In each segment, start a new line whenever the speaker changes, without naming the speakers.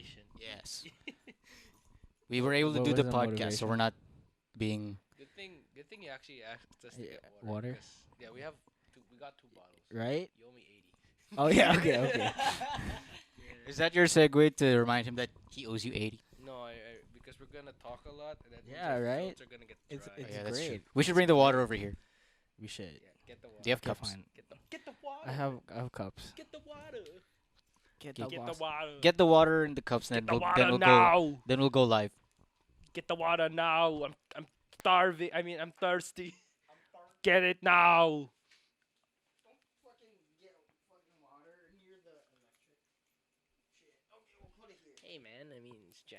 motivation.
Yes. We were able to
What
do the
was the
podcast, so we're
motivation?
not being.
Good thing you actually asked us to
Yeah,
get
water?
'cause, yeah, we got 2 bottles.
Right?
You owe me 80.
Oh yeah. Okay. Okay.
Is that your segue to remind him that he owes you 80?
No, because we're gonna talk a lot, and then
Yeah, right?
Throats are gonna get
It's-
dry.
it's
Yeah, that's true.
great.
We should bring the water over here.
We should.
Yeah, get the water.
Do you have
Okay,
cups?
fine.
Get the water.
I have cups.
Get the water.
Get
Get
the
water.
Get the water in the cups, and then we'll go live.
Get the water now. I'm starving. I mean, I'm thirsty. Get it now. Hey man, I mean it's jazz.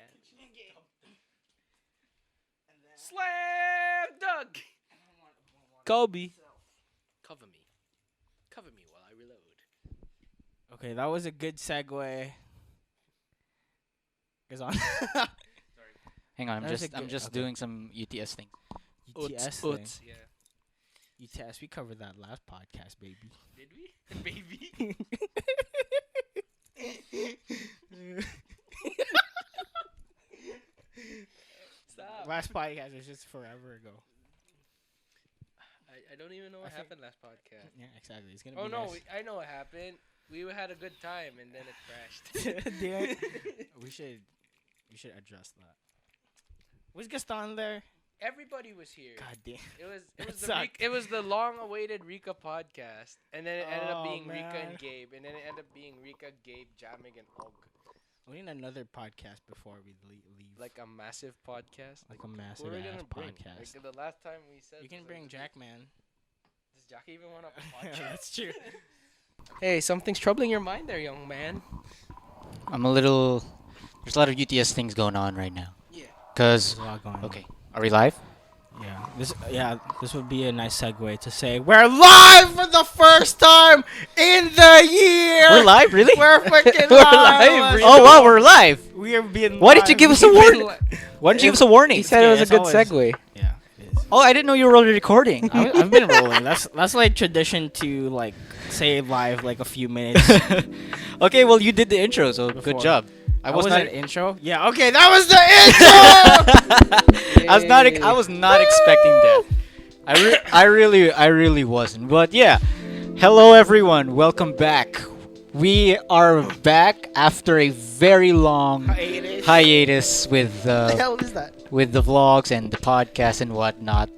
Slam dunk. Kobe. Cover me. Cover me while I reload.
Okay, that was a good segue. Cause on
Hang on,
That was a
I'm
good-
just
okay.
doing some UTS thing.
UTS thing.
Yeah.
UTS. We covered that last podcast, baby.
Did we? Baby. Stop.
Last podcast was just forever ago.
I don't even know what
I think-
happened last podcast.
Yeah, exactly. It's gonna
Oh
be
no,
nice.
I know what happened. We had a good time and then it crashed.
Damn. we should address that. Was Gaston there?
Everybody was here.
God damn.
It
That
was the long-awaited Rika podcast, and then it ended up
Oh,
being Rika
man.
and Gabe, and then it ended up being Rika, Gabe, Jamig, and Og.
We need another podcast before we leave.
Like a massive podcast.
Like a
who
massive
are we
ass
gonna bring?
podcast.
Like the last time we said.
You can
was
bring
like,
Jack, man.
Does Jackie even want a podcast?
That's true.
Hey, something's troubling your mind there, young man.
I'm a little. There's a lot of UTS things going on right now.
Yeah.
Cause
There's a lot going on.
okay, are we live?
This would be a nice segue to say we're live for the first time in the year.
We're live, really?
We're freaking
We're
live.
live,
Let's
Oh
go.
wow, we're live.
We are being.
Why didn't you
live.
give us a
We've been
warning?
li-
Why didn't you give us a warning?
He said it was a
it's
good
always-
segue.
Yeah, it is.
Oh, I didn't know you were already recording.
I've been rolling. That's like tradition to like say live like a few minutes.
Okay, well you did the intro, so
Before.
good job. I was not.
an intro. Yeah. Okay, that was the intro.
I was not expecting that. I really wasn't. But yeah, hello everyone. Welcome back. We are back after a very long hiatus with
the hell is that?
with the vlogs and the podcast and whatnot.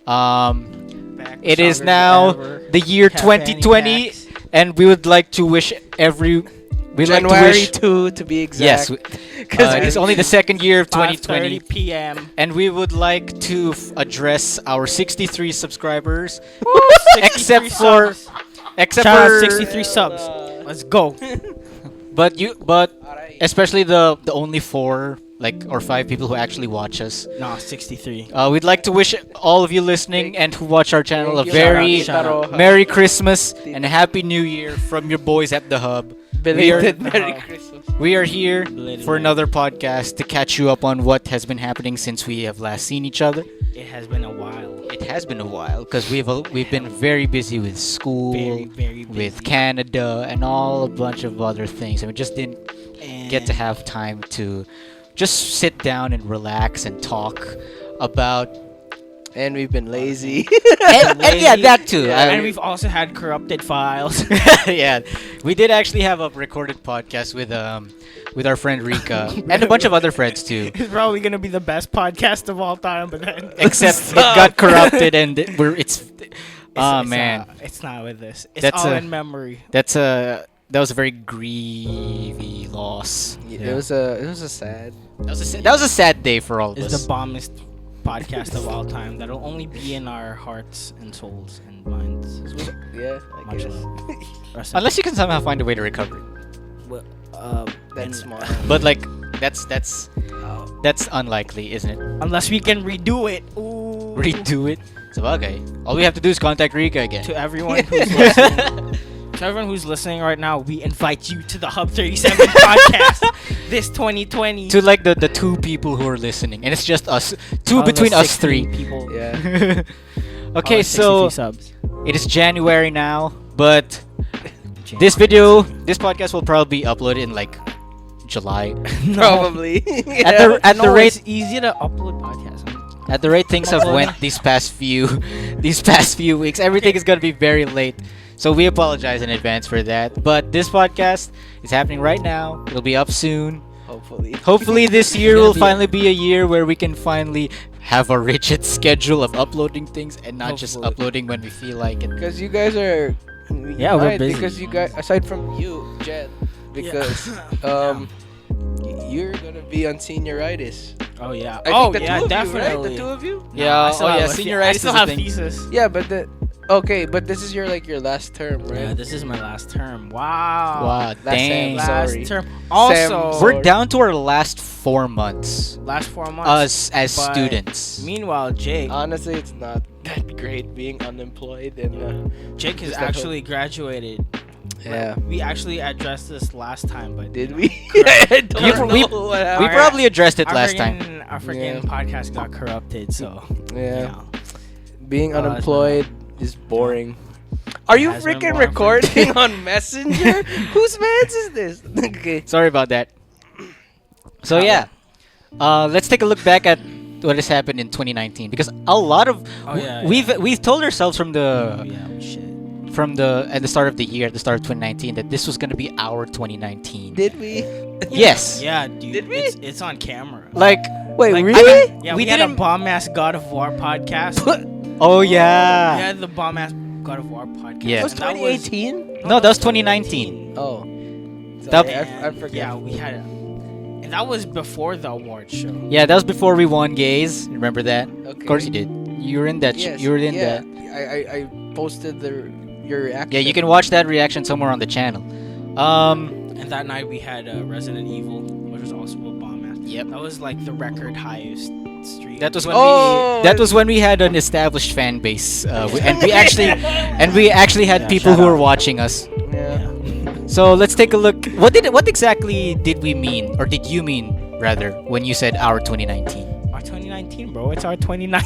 Back
It is
stronger
now
than ever.
the year
Cafe
2020,
Packs.
and we would like to wish we'd like to
January
wish
2 to be
yes,
exact.
it's only the second year of 2020.
5:30 p.m.
And we would like to address our 63 subscribers, except
63
for,
subs.
except
Shout out
for,
63 subs. Let's go.
but
Alright.
especially the only 4 or 5 people who actually watch us.
No, 63.
We'd like to wish all of you listening and who watch our channel a
Thank you.
very
Shout out.
Merry Christmas and a Happy New Year from your boys at the Hub.
Belated
We are-
Merry
Uh-huh.
Christmas.
We are here
Belated
for
Merry-
another podcast to catch you up on what has been happening since we have last seen each other.
It has been a while.
It has been a while because we've been very busy with school,
Very, very busy.
with Canada, and all a bunch of other things, and we just didn't get to have time to just sit down and relax and talk about.
And we've been lazy.
And yeah, that too.
And we've also had corrupted files.
Yeah, we did actually have a recorded podcast with our friend Rika and a bunch of other friends too.
It's probably gonna be the best podcast of all time, but then
Except it got corrupted and man.
It's not with this. It's
That's
all
a-
in memory.
That was a very grievy loss.
It was a sad.
That was a sad day for all of
It's
us.
the bombest podcast of all time that'll only be in our hearts and souls and minds.
Yeah, I
Much
guess.
love. Rest in
Unless you can somehow find a way to recover it.
Well,
That's
and-
smart.
But that's unlikely, isn't it?
Unless we can redo it. Ooh.
Redo it. So okay, all we have to do is contact Rika again.
To everyone who's listening. To everyone who's listening right now, we invite you to the Hub 37 podcast this 2020.
To the 2 people who are listening, and it's just us, 2
All the
between us
60
3.
people.
Yeah.
Okay,
All the 63
so
subs.
it is January now, but this podcast will probably be uploaded in July.
Probably.
At the rate
it's easy to upload podcasts.
At the rate things have
Uploading.
went these past few weeks, everything is gonna be very late. So we apologize in advance for that. But this podcast is happening right now. It'll be up soon. Hopefully this year will finally be a year where we can finally have a rigid schedule of uploading things and not just
Hopefully.
uploading when we feel like it.
Because you guys are.
Yeah, we're busy.
Because you guys, aside from you, Jen, because you're gonna be on senioritis.
Oh yeah.
I
Oh
think the
yeah,
two of
definitely.
You, right? The two of you.
Yeah,
I still
oh yeah,
have
senioritis
I still
is a
have
thing.
thesis.
Yeah, but okay, but this is your last term, right?
Yeah, this is my last term. Wow.
Wow, dang.
Sam,
Last
sorry.
term. Also,
Sam,
We're down to our last 4 months.
last 4 months.
Us as
but
students.
Meanwhile, Jake
Honestly, it's not that great being unemployed and.
Jake has
just that
actually graduated.
Yeah.
We actually addressed this last time, but
Did we? I don't
We-
know
we-
what
We
happened.
probably addressed it last time.
Our freaking podcast got corrupted, so
Yeah. Being
Oh, that's
unemployed is boring. Are you
Has been
freaking
boring for
recording on Messenger? Whose mans is this? Okay.
Sorry about that. So yeah, let's take a look back at what has happened in 2019 because a lot of
Oh, yeah,
we've told ourselves from
Oh,
the
yeah, shit.
at the start of the year, at the start of 2019, that this was gonna be our 2019.
Did we?
Yes.
Yeah, dude.
Did we?
It's on camera.
Like,
Wait,
Like,
really?
Yeah,
We
we had a
didn't-
bomb ass God of War podcast.
oh
We
yeah.
had the bomb ass God of War podcast.
Yeah.
It was
and that
2018?
No, that was 2019.
Oh.
That-
Sorry, I forget.
Yeah, we had. And that was before the award show.
Yeah, that was before we won gays. Remember that?
Okay.
Of course you did. You were in that.
Yes,
You were in
yeah.
that.
I posted your reaction.
Yeah, you can watch that reaction somewhere on the channel.
And that night we had Resident Evil, which was also a bomb ass.
Yep.
That was like the record highest streak.
That was when
Oh,
that was when we had an established fan base, and we actually had
Yeah,
people
shout
who were
out.
watching us.
Yeah.
So let's take a look. What exactly did we mean, or did you mean rather, when you said our 2019?
Our 2019, bro. It's our 2019.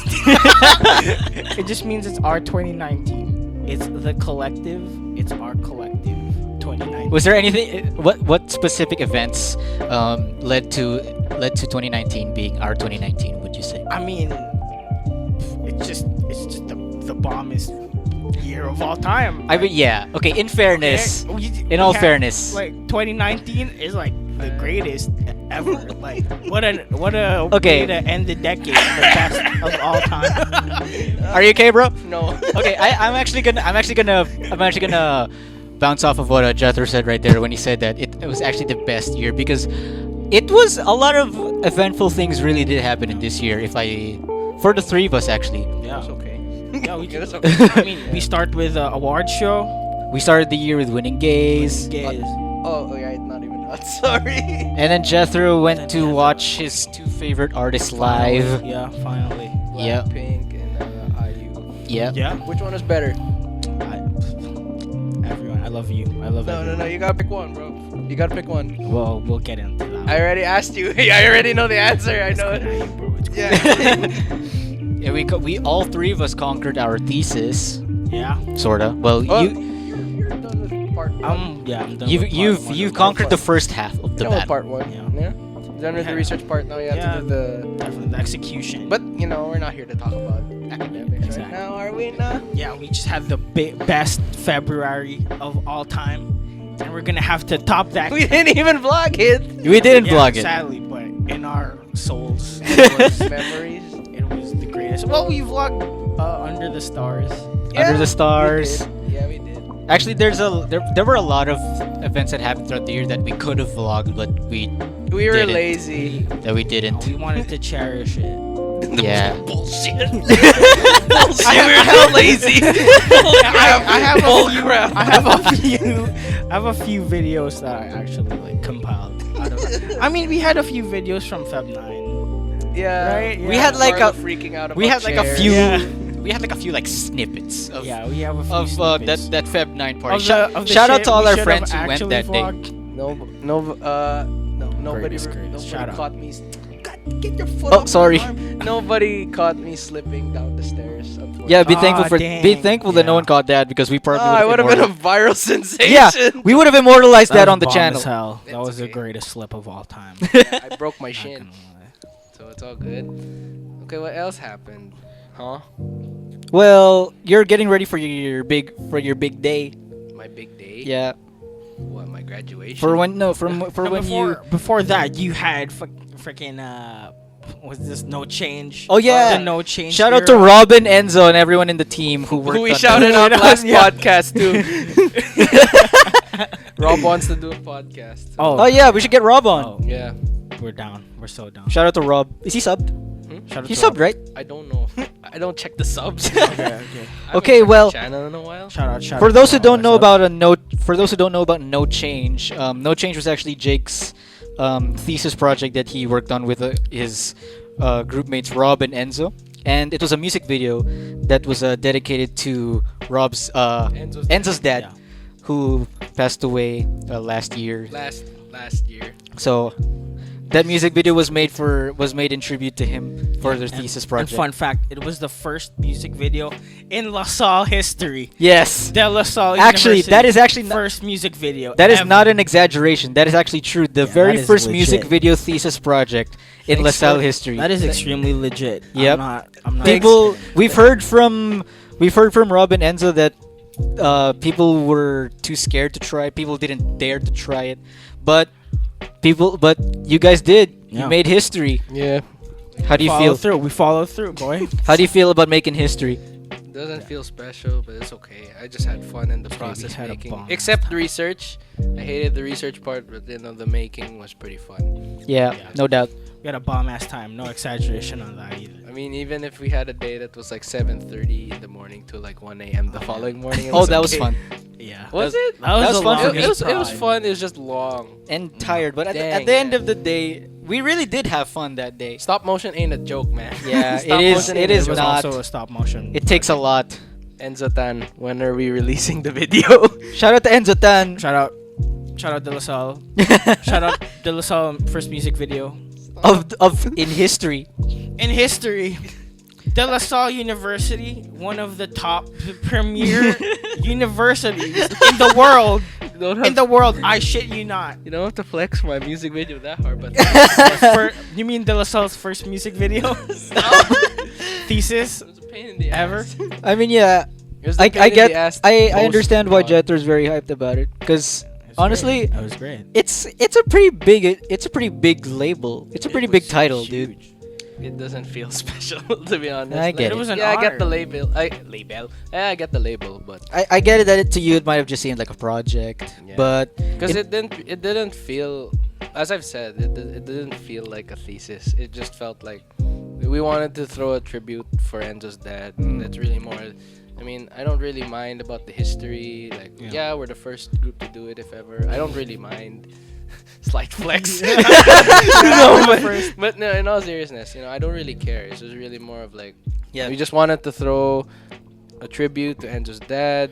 It just means it's our 2019. It's the collective. It's our collective 2019.
Was there anything? What specific events led to 2019 being our 2019? Would you say?
I mean, it's just the bombest year of all time.
I mean, yeah. Okay. In fairness, in all fairness,
like 2019 is like the greatest ever. Like what a
Okay.
way to end the decade, the best of all time.
are you okay, bro?
No.
Okay, I'm actually gonna bounce off of what Jethro said right there when he said that it was actually the best year because it was a lot of eventful things really did happen in this year. For the three of us actually,
Yeah,
That's okay.
yeah, we
That's
do.
okay.
I mean, we start with award show.
we started the year with winning gays,
Gays.
Oh, yeah, not even that. Sorry.
and then Jethro went to watch his two favorite artists live.
Yeah, finally.
Yep.
Blackpink and IU.
Yep.
Yeah.
Which one is better?
Everyone, I love you. I love
No,
everyone.
you gotta pick one, bro. You gotta pick one.
Well, we'll get into that.
I already asked you. I already know the answer. I know
It's
it.
good, bro. It's good.
Yeah.
Yeah, we all three of us conquered our thesis,
Yeah.
sorta. Well,
Oh,
you
you're done with part one.
I'm done
you've
with part
you've
one
you've
of
conquered
that.
the first half of the
Done with
battle.
part one.
Yeah.
Yeah. Done with the
Yeah.
research part. Now you have
Yeah.
to do the.
Definitely the execution.
But we're not here to talk about academics
Exactly.
right now, are we? Not.
yeah, we just had the best February of all time, and we're gonna have to top that.
We didn't even vlog it.
We didn't
Yeah,
vlog it.
sadly, but in our souls, it was,
Memories.
it was the greatest. Well, we vlogged under the stars.
Under the stars.
We did. Yeah, we did.
Actually, there were a lot of events that happened throughout the year that we could have vlogged, but we
We were
Didn't.
lazy.
didn't.
We wanted to cherish it.
Yeah.
Bullshit. Bullshit. We were hell lazy.
I have
Bull
a few.
crap.
I have a few videos that I actually like compiled. Out of it. I mean, we had a few videos from Feb 9.
Yeah.
Right?
We
Yeah.
had like
Carla
a
freaking out.
we
about
had like a
chairs.
few
Yeah.
we had like a few like snippets of
Yeah, we have a few
of
snippets.
that Feb 9 party.
Of the
Shout out
shit
to all
we
our
should
friends
have
who went
actually
that day.
vlogged.
No, nobody,
Greatest, greatest.
nobody
Shout out.
caught me. God Get your foot
Oh,
off
sorry.
my arm. Nobody caught me slipping down the stairs.
Yeah, be
Aw,
thankful for
dang.
be thankful that no
Yeah.
one caught that because we probably
I would have been a
immortal-
viral sensation.
Yeah, we would have immortalized that
was
on the
bomb
channel.
as hell. That
It's
was the
okay.
greatest slip of all time.
Yeah, I broke my
Not
shin,
gonna lie.
so it's all good. Okay, what else happened? Huh?
Well, you're getting ready for your big day.
My big day.
Yeah.
What? My graduation.
For when no, for
And
when you
before that, you had freaking was this no change?
Oh, yeah.
the no change.
shout out to
era.
Robin, Enzo, and everyone in the team who worked
Who we
on
shouted
that.
out last
Yeah.
podcast too. Rob wants to do a podcast.
Oh yeah, we should get Rob on.
Oh,
Yeah.
we're down. We're so down.
Shout out to Rob. Is he subbed?
Shout out
He
to
subbed,
Rob.
right?
I don't know. I don't check the subs.
Okay, okay.
I haven't
Okay,
checked
well-
the channel in a while.
Shout out. Shout
For
out
those
to
who don't
all
know
us up.
about No Change, No Change was actually Jake's thesis project that he worked on with his group mates Rob and Enzo, and it was a music video that was dedicated to Rob's Enzo's dad,
Yeah.
who passed away last year.
Last year.
So that music video was made in tribute to him for their
And-
thesis
And
project.
fun fact, it was the first music video in La Salle history.
Yes.
The La Salle
Actually,
University
that is actually not-
first music video.
That is
ever.
not an exaggeration. That is actually true. The
Yeah,
very
that is
first music
legit.
video thesis project in
Thanks
LaSalle
for-
history.
That is extremely legit.
Yep.
I'm not.
People, we've heard from Rob and Enzo that people were too scared to try. People didn't dare to try it, but you guys did. You
Yeah.
made history.
Yeah.
How do you
follow
feel?
through. We follow through, boy.
How do you feel about making history?
Doesn't feel special, but it's okay. I just had fun in the
we
process
had a
making.
bomb
Except
last
the research. I hated the research part, but the making was pretty fun.
Yeah,
Yeah.
no doubt.
We had a bomb ass time. No exaggeration on that either.
I mean, even if we had a day that was like 7:30 in the morning to like 1 a.m. the following morning. it
Oh, that was
okay.
fun
Yeah.
Was it?
That was,
was
the
fun for
It,
me.
longest
it was
time.
fun. It was just long.
and tired, but at
Dang,
the end
man.
of the day, we really did have fun that day.
Stop motion ain't a joke, man.
Yeah,
Stop
it is-
motion
it
ain't
is
a
It was
joke.
not.
also a stop motion.
It takes a lot.
Enzo Tan, when are we releasing the video?
Shout out to Enzo Tan.
Shout out De La Salle. Shout out De La Salle first music video
of in history.
in history. De La Salle University, one of the top premier universities in the world.
You don't
In the world, I shit you not.
you don't have to flex my music video that hard, but
You mean De La Salle's first music video? Thesis
it was a pain in the
ever?
ass.
I mean, yeah,
It was the
I
pain in
get
the ass
I
post
understand why
pod.
Jetter's very hyped about it because honestly,
that was great.
it's a pretty big label. It's a pretty
It
big
was
title, dude.
Huge.
It doesn't feel special to be honest.
I get
it. It was an
yeah, I get
honor.
the label. Yeah, I get the label, but
I get it that to you it might have just seemed like a project,
Yeah.
but
because it didn't feel, as I've said, it didn't feel like a thesis. It just felt like we wanted to throw a tribute for Enzo's dad. That's really more. I mean, I don't really mind about the history. Like,
Yeah.
yeah, we're the first group to do it, if ever. I don't really mind. Slight flex.
Yeah.
No,
Yeah.
but no, in all seriousness, I don't really care. It's just really more of like,
yeah,
we just wanted to throw a tribute to Enzo's dad,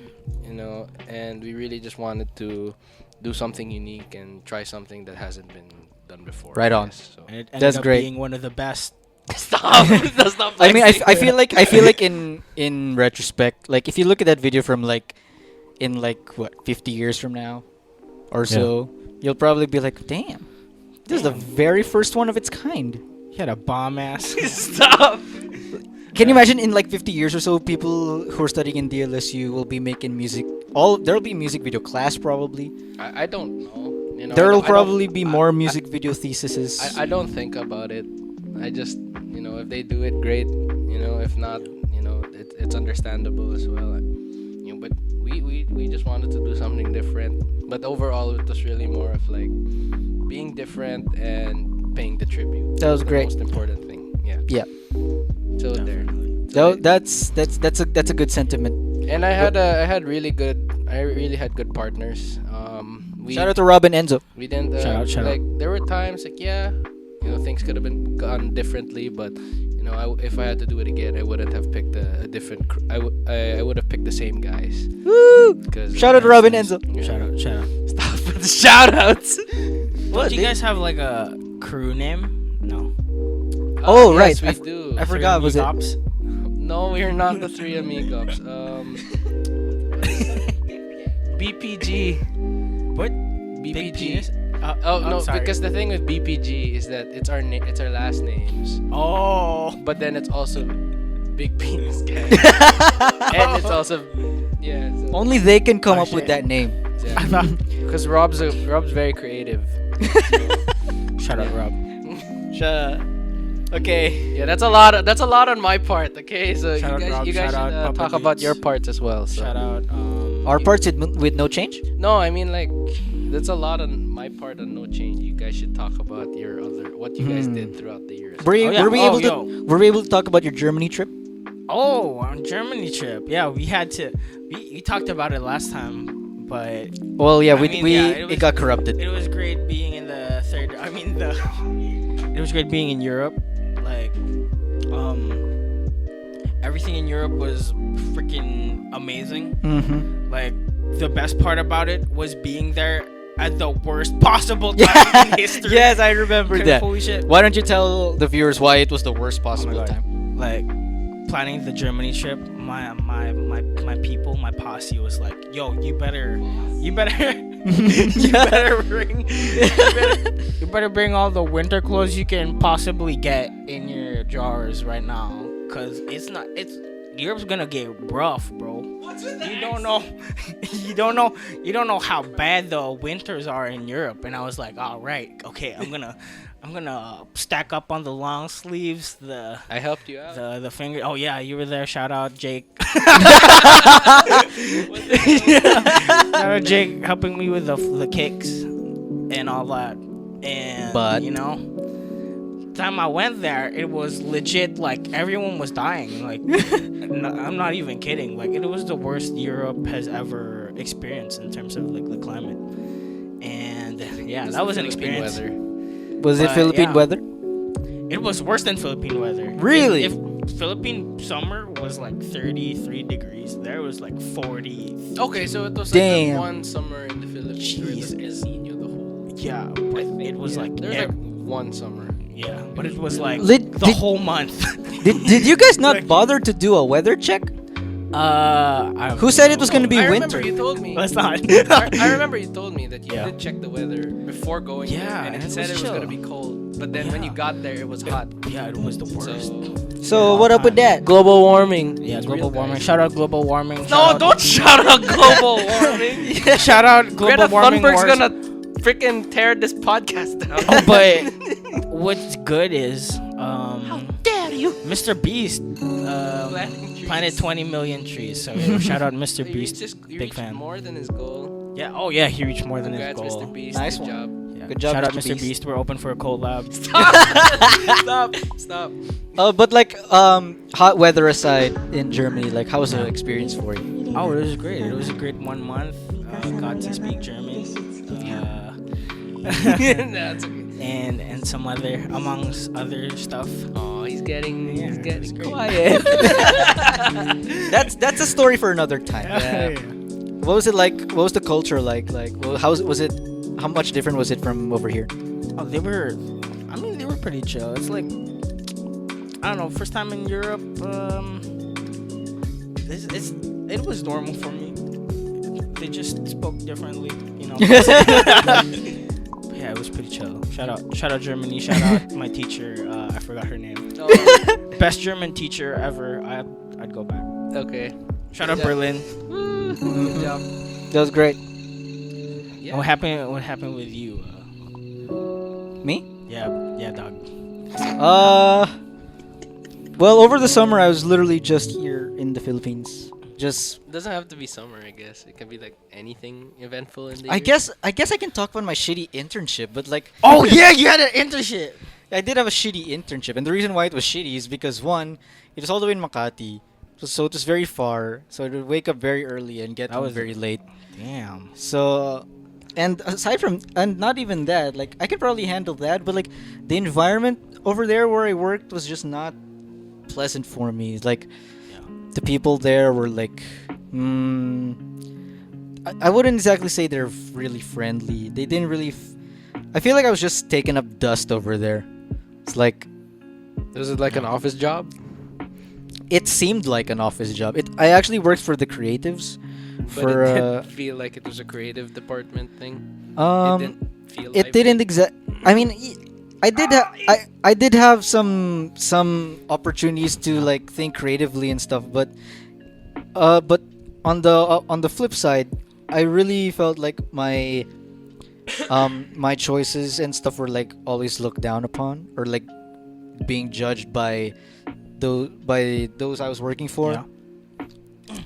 and we really just wanted to do something unique and try something that hasn't been done before.
Right
I
on.
guess, so.
And it ended
That's
up
great.
being one of the best.
Stop! Stop
I mean, I
flexing.
I feel like in retrospect, like if you look at that video from in what 50 years from now, or so, you'll probably be like, damn, this is the very first one of its kind.
He had a bomb ass.
Stop!
Can you imagine in like 50 years or so, people who are studying in DLSU will be making music. There'll be music video class probably.
I don't know.
There'll
I don't-
probably be
I-
more music video theses.
I don't think about it. I just, if they do it, great. If not, it's understandable as well. But we just wanted to do something different. But overall, it was really more of like being different and paying the tribute.
That was
The
great.
most important thing. Yeah.
Yeah.
So there.
Definitely.
So
That's a good sentiment.
and I really had good partners. We
Shout out to Rob and Enzo.
we didn't
Shout out.
like there were times like things could have been gone differently, but if I had to do it again, I wouldn't have picked a different I would have picked the same guys.
Woo!
Cause
Shout out to Rob and Enzo.
Yeah.
Shout out.
Stop with the shout outs.
Don't you guys have like a crew name? No.
Oh,
yes,
right.
we do.
I forgot. Was it?
Cops.
No, we're not the Three Amigos. BPG.
What?
BPG.
Big penis?
Oh
I'm
no,
sorry.
because the thing with BPG is that it's our last names,
Oh.
but then it's also Big Penis Gang, and it's also
Only they can come
Oh,
up with
shit.
that name.
I thought.
because Rob's very creative.
Shut up, Rob.
Okay.
Yeah, that's a lot on my part. Okay, so
Shout out, Rob.
you guys
Shout
should
out, Papa
talk about
Beats.
your parts as well. So.
Shout out.
Our parts with no change?
No, I mean like that's a lot on my part on no change. You guys should talk about what you guys did throughout the years.
Were,
Oh, yeah.
were we
Oh,
able
yo.
to were we able to talk about your Germany trip?
Oh, on Germany trip. Yeah, we had to. We talked about it last time, but
Well, yeah,
I
we
mean,
we
yeah,
it,
was-
got corrupted.
It was great being in the third. I mean the. It was great being in Europe. Like, everything in Europe was freaking amazing.
Mm-hmm.
Like, the best part about it was being there at the worst possible time in history.
Yes, I remember that.
Holy shit.
Why don't you tell the viewers why it was the worst
Oh
possible
my God.
time?
Like, planning the Germany trip, my people, my posse was like, yo, you better you better bring all the winter clothes you can possibly get in your drawers right now, cause Europe's gonna get rough, bro. You don't know you don't know how bad the winters are in Europe. And I was like, all right, okay, I'm gonna stack up on the long sleeves,
I helped you out.
the finger. Oh yeah, you were there. Shout out Jake. Shout out Jake helping me with the kicks and all that. And
But-
you know, time I went there, it was legit. Like everyone was dying. Like I'm not even kidding. Like it was the worst Europe has ever experienced in terms of like the climate. And yeah, that was an
Philippine
experience.
weather.
Was it
But,
Philippine
yeah.
weather?
It was worse than Philippine weather.
Really?
If Philippine summer was like 33 degrees, there was like 40.
Okay, so it was
Damn.
like the one summer in the Philippines where it was
Jesus.
El Nino the whole.
Yeah, but it was like
There's like one summer.
yeah, but it was like
Lit-
the
did-
whole month.
Did you guys not
Like-
bother to do a weather check?
I
Who said it was gonna be
I
winter?
remember you told me.
Let's not.
I remember you told me that you
Yeah.
did check the weather before going
Yeah,
there, and
and
it
it
said
was
it was gonna
chill.
be cold. But then when you
Yeah.
got there, it was hot.
Yeah, it was the worst.
So
So what up with that?
global warming.
Yeah,
It's
global
real,
warming.
guys.
Shout out global warming.
No,
Shout out-
don't shout out global warming.
shout out global
Greta
warming.
Thunberg's
wars.
gonna freaking tear this podcast down.
Oh, but what's good is dare you, Mr. Beast planted 20 million trees. So shout out Mr.
He
Beast,
reached he
big
reached
fan.
more than his goal.
Yeah. Oh yeah, he reached more than
Congrats,
his goal.
Mr. Beast.
Nice
Good
one.
job.
Yeah.
Good job,
Shout out
Mr.
Mr.
Beast.
Beast. We're open for a collab.
Stop.
But like hot weather aside in Germany, like how was the experience for you?
Oh, it was great. It was a great 1 month. Got to speak German.
That's okay.
And some other amongst other stuff.
Oh, he's getting
it's great.
quiet.
That's a story for another time.
Yeah.
What was it like? What was the culture like? Like, how was it? How much different was it from over here?
Oh, they were pretty chill. It's like, I don't know, first time in Europe. It was normal for me. They just spoke differently, you know. But yeah, it was pretty chill. Shout out Germany. Shout out my teacher. I forgot her name.
Oh,
Best German teacher ever. I'd go back.
okay.
Shout out
Yeah.
Berlin.
Good job.
That was great.
Yeah.
What happened with you?
Me?
Yeah, dog.
Well, over the summer I was literally just here in the Philippines. Just
It doesn't have to be summer, I guess. It can be like anything eventful in the
I
year.
guess I can talk about my shitty internship, but like
Oh yeah, you had an internship.
I did have a shitty internship, and the reason why it was shitty is because one, it was all the way in Makati, so it was very far. So I would wake up very early and get
That
home
was-
very late.
Damn.
So, and aside from, and not even that, like I could probably handle that, but like the environment over there where I worked was just not pleasant for me. Like
Yeah.
the people there were like, I wouldn't exactly say they're really friendly. They didn't really. I feel like I was just taking up dust over there. It's like
Is it like an office job?
it seemed like an office job. I actually worked for the creatives.
But
For
it didn't feel like it was a creative department thing. It
um,
didn't feel.
it
lively.
didn't exact. I mean, I did have some opportunities to like think creatively and stuff, but on the flip side, I really felt like my choices and stuff were like always looked down upon or like being judged by those I was working for.
Yeah.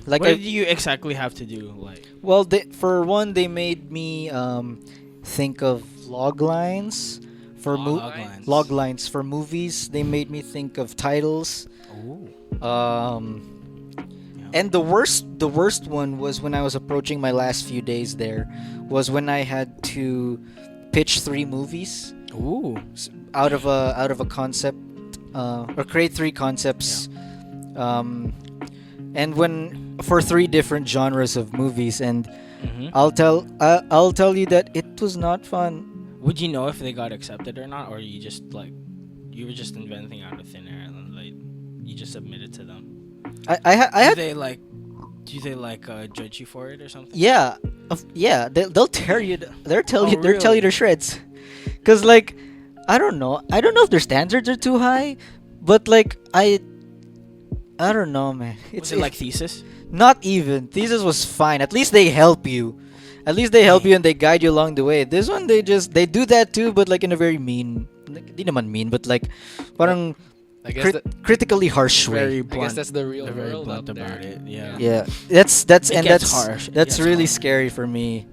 Like
what
I,
did you exactly have to do? Like,
well, for one, they made me think of log lines for
Log lines.
log lines for movies. They made me think of titles. And the worst one was when I was approaching my last few days there, was when I had to pitch 3 movies
ooh,
out of a concept, or create 3 concepts, and when for 3 different genres of movies, and I'll tell you that it was not fun.
Would you know if they got accepted or not, or you just like you were just inventing out of thin air and like you just submitted to them?
I had
Do they judge you for it or something?
yeah, yeah, they'll tear you they'll tell you they'll tell you
really?
to shreds, cause like I don't know if their standards are too high, but like I don't know, man.
Was it like thesis?
Not even thesis was fine. At least they help you. At least they help you and they guide you along the way. This one they do that too, but like in a very mean, like, di naman mean, but like parang
I guess
critically harsh way.
Very
I
blunt.
guess that's the real
They're very
world
blunt
out there.
about it. Yeah.
Yeah, that's
It
and
gets
that's
harsh. It
that's
gets
really
harsh.
scary for me.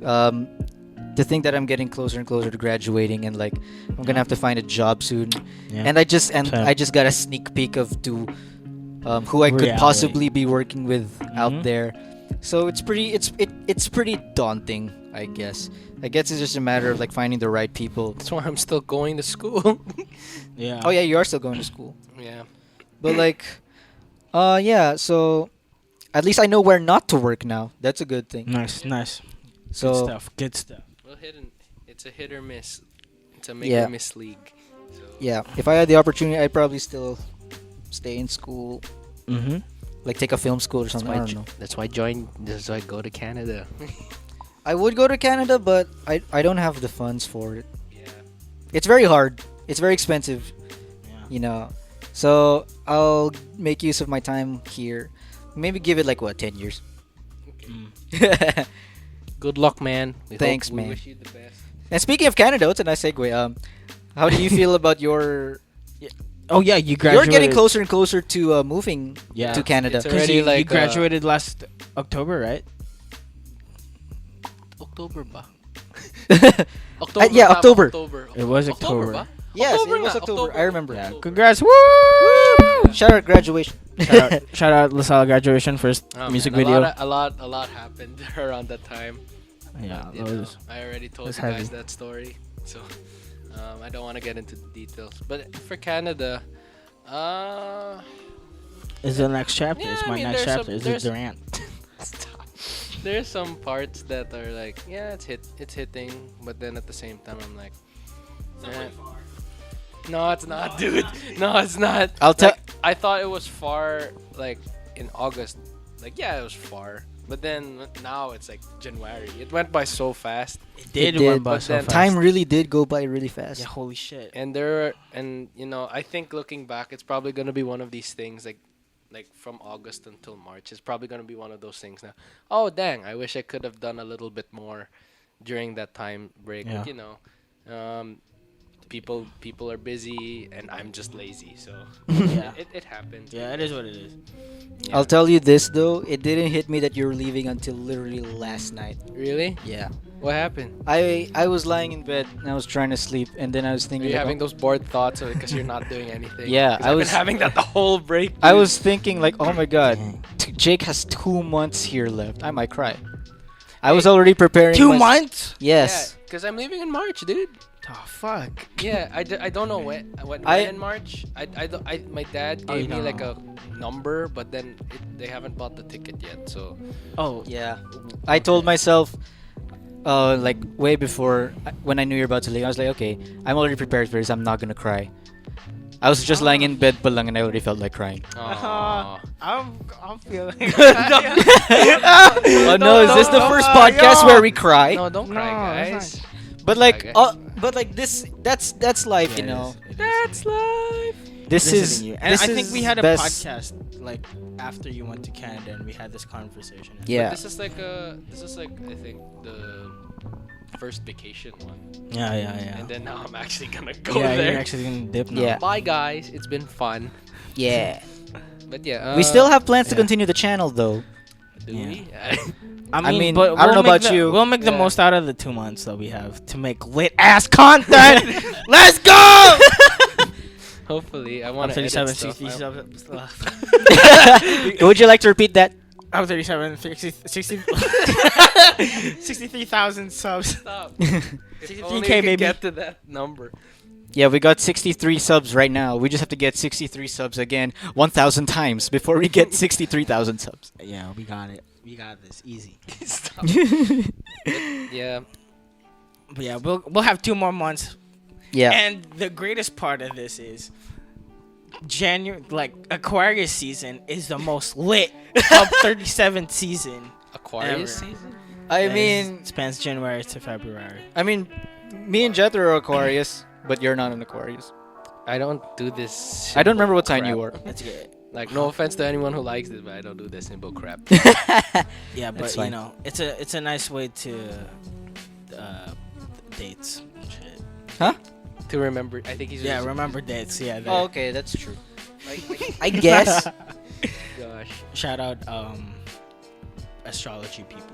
To think that I'm getting closer and closer to graduating, and like I'm gonna have to find a job soon.
Yeah.
And I just
Same.
got a sneak peek of who I could
Reality.
possibly be working with
Mhm.
out there. So it's pretty daunting, I guess. I guess it's just a matter of like finding the right people.
That's why I'm still going to school.
Yeah.
Oh yeah, you are still going to school.
Yeah.
But like yeah, so at least I know where not to work now. That's a good thing.
Nice. Good
So
stuff. Good stuff.
Well, it's a hit or miss. It's a make
Yeah.
or miss league. So,
yeah, if I had the opportunity, I'd probably still stay in school,
Mm-hmm.
like take a film school or something. I don't know.
That's why I go to Canada.
I would go to Canada, but I don't have the funds for it.
Yeah.
It's very hard. It's very expensive,
Yeah.
you know. So I'll make use of my time here. Maybe give it like 10 years.
Mm.
Good luck, man.
Thanks,
we
man.
wish you the best.
And speaking of Canada, it's a nice segue. How do you feel about your?
Oh yeah, you graduated.
You're getting closer and closer to moving
Yeah.
to Canada.
It's
Because
already
you
like,
graduated last October, right?
October ba?
Yeah,
tama,
October.
It was October.
ba?
Yes,
October
it was
nga,
October. I remember.
Yeah.
October.
Congrats! Woo!
Shout out graduation.
Shout out LaSalle graduation first
Oh,
music
man,
video.
A lot happened around that time.
Yeah,
You
that
know,
was.
I already told
was
you guys
heavy.
that story, so I don't want to get into the details. But for Canada,
Is the next chapter?
Yeah,
It's
I
my
mean,
next
there's
chapter.
some-
Is it
there's-
Durant?
stop. There's some parts that are like, yeah, it's hitting, but then at the same time, I'm like, eh. No, it's not, dude. No, it's not.
I'll tell.
Like, I thought it was far, like in August. Like, yeah, it was far. But then now it's like January. It went by so fast.
It
did,
went by
but
so
then
fast.
Time really did go by really fast.
Yeah, holy shit.
And I think looking back, it's probably gonna be one of these things like from August until March. It's probably gonna be one of those things now. Oh dang! I wish I could have done a little bit more during that time break.
Yeah.
But, people are busy and I'm just lazy. So
Yeah.
it happens.
Yeah, it is what it is.
Yeah.
I'll tell you this though, it didn't hit me that you were leaving until literally last night.
Really?
Yeah.
What happened?
I was lying in bed and I was trying to sleep, and then I was
Are
thinking
you
like,
having those bored thoughts because you're not doing anything?
Yeah,
'Cause
I
I've
was-
been having that the whole break.
I
dude.
was thinking like, oh my god, Jake has 2 months here left. I might cry. I was already preparing.
2
my-
months?
Yes.
because I'm leaving in March, dude.
Oh fuck.
Yeah, I don't know when
I-
in March. My dad
Oh,
gave
you
me
don't
like
know.
a number, but then they haven't bought the ticket yet. So
Oh
Yeah. I told myself, like way before when I knew you're about to leave, I was like, okay, I'm already prepared for this. I'm not gonna cry. I was just lying in bed pa lang and I already felt like crying.
Aw.
I'm feeling.
Oh no, is this the
no,
first
no,
podcast
yo.
where we cry?
No, don't cry,
No, it's
guys.
But like,
Okay.
but like this, that's life, you know.
That's life.
This is,
you. And
this
I think
is
we had a
best-
podcast like after you went to Canada and we had this conversation.
Yeah.
This is like I think the first vacation one.
Yeah.
And then now I'm actually gonna go
Yeah,
there.
you're actually gonna dip now.
Yeah.
Bye guys, it's been fun.
Yeah.
But yeah,
We still have plans to
yeah.
continue the channel though.
do we?
I mean,
but
I don't know
we'll make
about you.
We'll make the
Yeah.
most out of the 2 months that we have to make lit ass content. Let's go.
Hopefully, I
I'm
want to
37,
stuff.
60,
Would you like to repeat that?
I'm 37, 60, 63,000 subs.
Stop.
63K,
Only we can
baby.
get to that number.
Yeah, we got 63 subs right now. We just have to get 63 subs again 1,000 times before we get 63,000 subs.
Yeah, we got it. We got this easy.
Stop. Yeah.
But yeah, we'll have 2 more months.
Yeah.
And the greatest part of this is January, like Aquarius season, is the most lit of 37th season.
Aquarius
Ever.
season.
I
And
mean,
spans January to February.
me and Jet are Aquarius, but you're not an Aquarius.
I don't do this.
I don't remember what sign
crap.
you were.
That's good.
Like, no offense to anyone who likes this, but I don't do this simple crap.
Yeah, but
That's
you
fine.
know, it's a nice way to dates. And shit.
Huh?
To remember, I think he's
Yeah,
just,
remember dates. Yeah.
Oh, okay, that's true. I guess.
Gosh.
Shout out astrology people.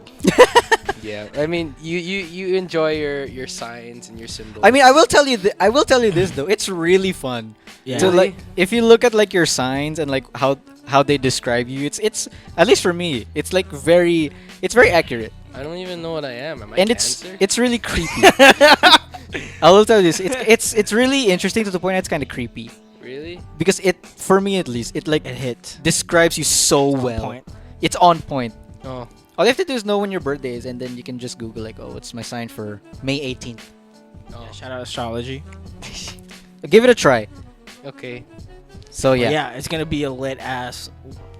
Yeah, I mean, you enjoy your signs and your symbols.
I mean, I will tell you this though. It's really fun.
Yeah.
To like, if you look at like your signs and like how they describe you, it's at least for me, it's like very accurate.
I don't even know what I am. Am I
And
Cancer?
it's really creepy. I will tell you this. It's really interesting to the point that it's kind of creepy
Really?
because it, for me at least, it like
It hit.
describes you so
On
well.
point.
It's on point.
Oh,
All you have to do is know when your birthday is, and then you can just Google like, oh, it's my sign for May 18th.
oh.
Yeah, shout out astrology.
Give it a try.
Okay.
So
But
yeah.
yeah, it's gonna be a lit ass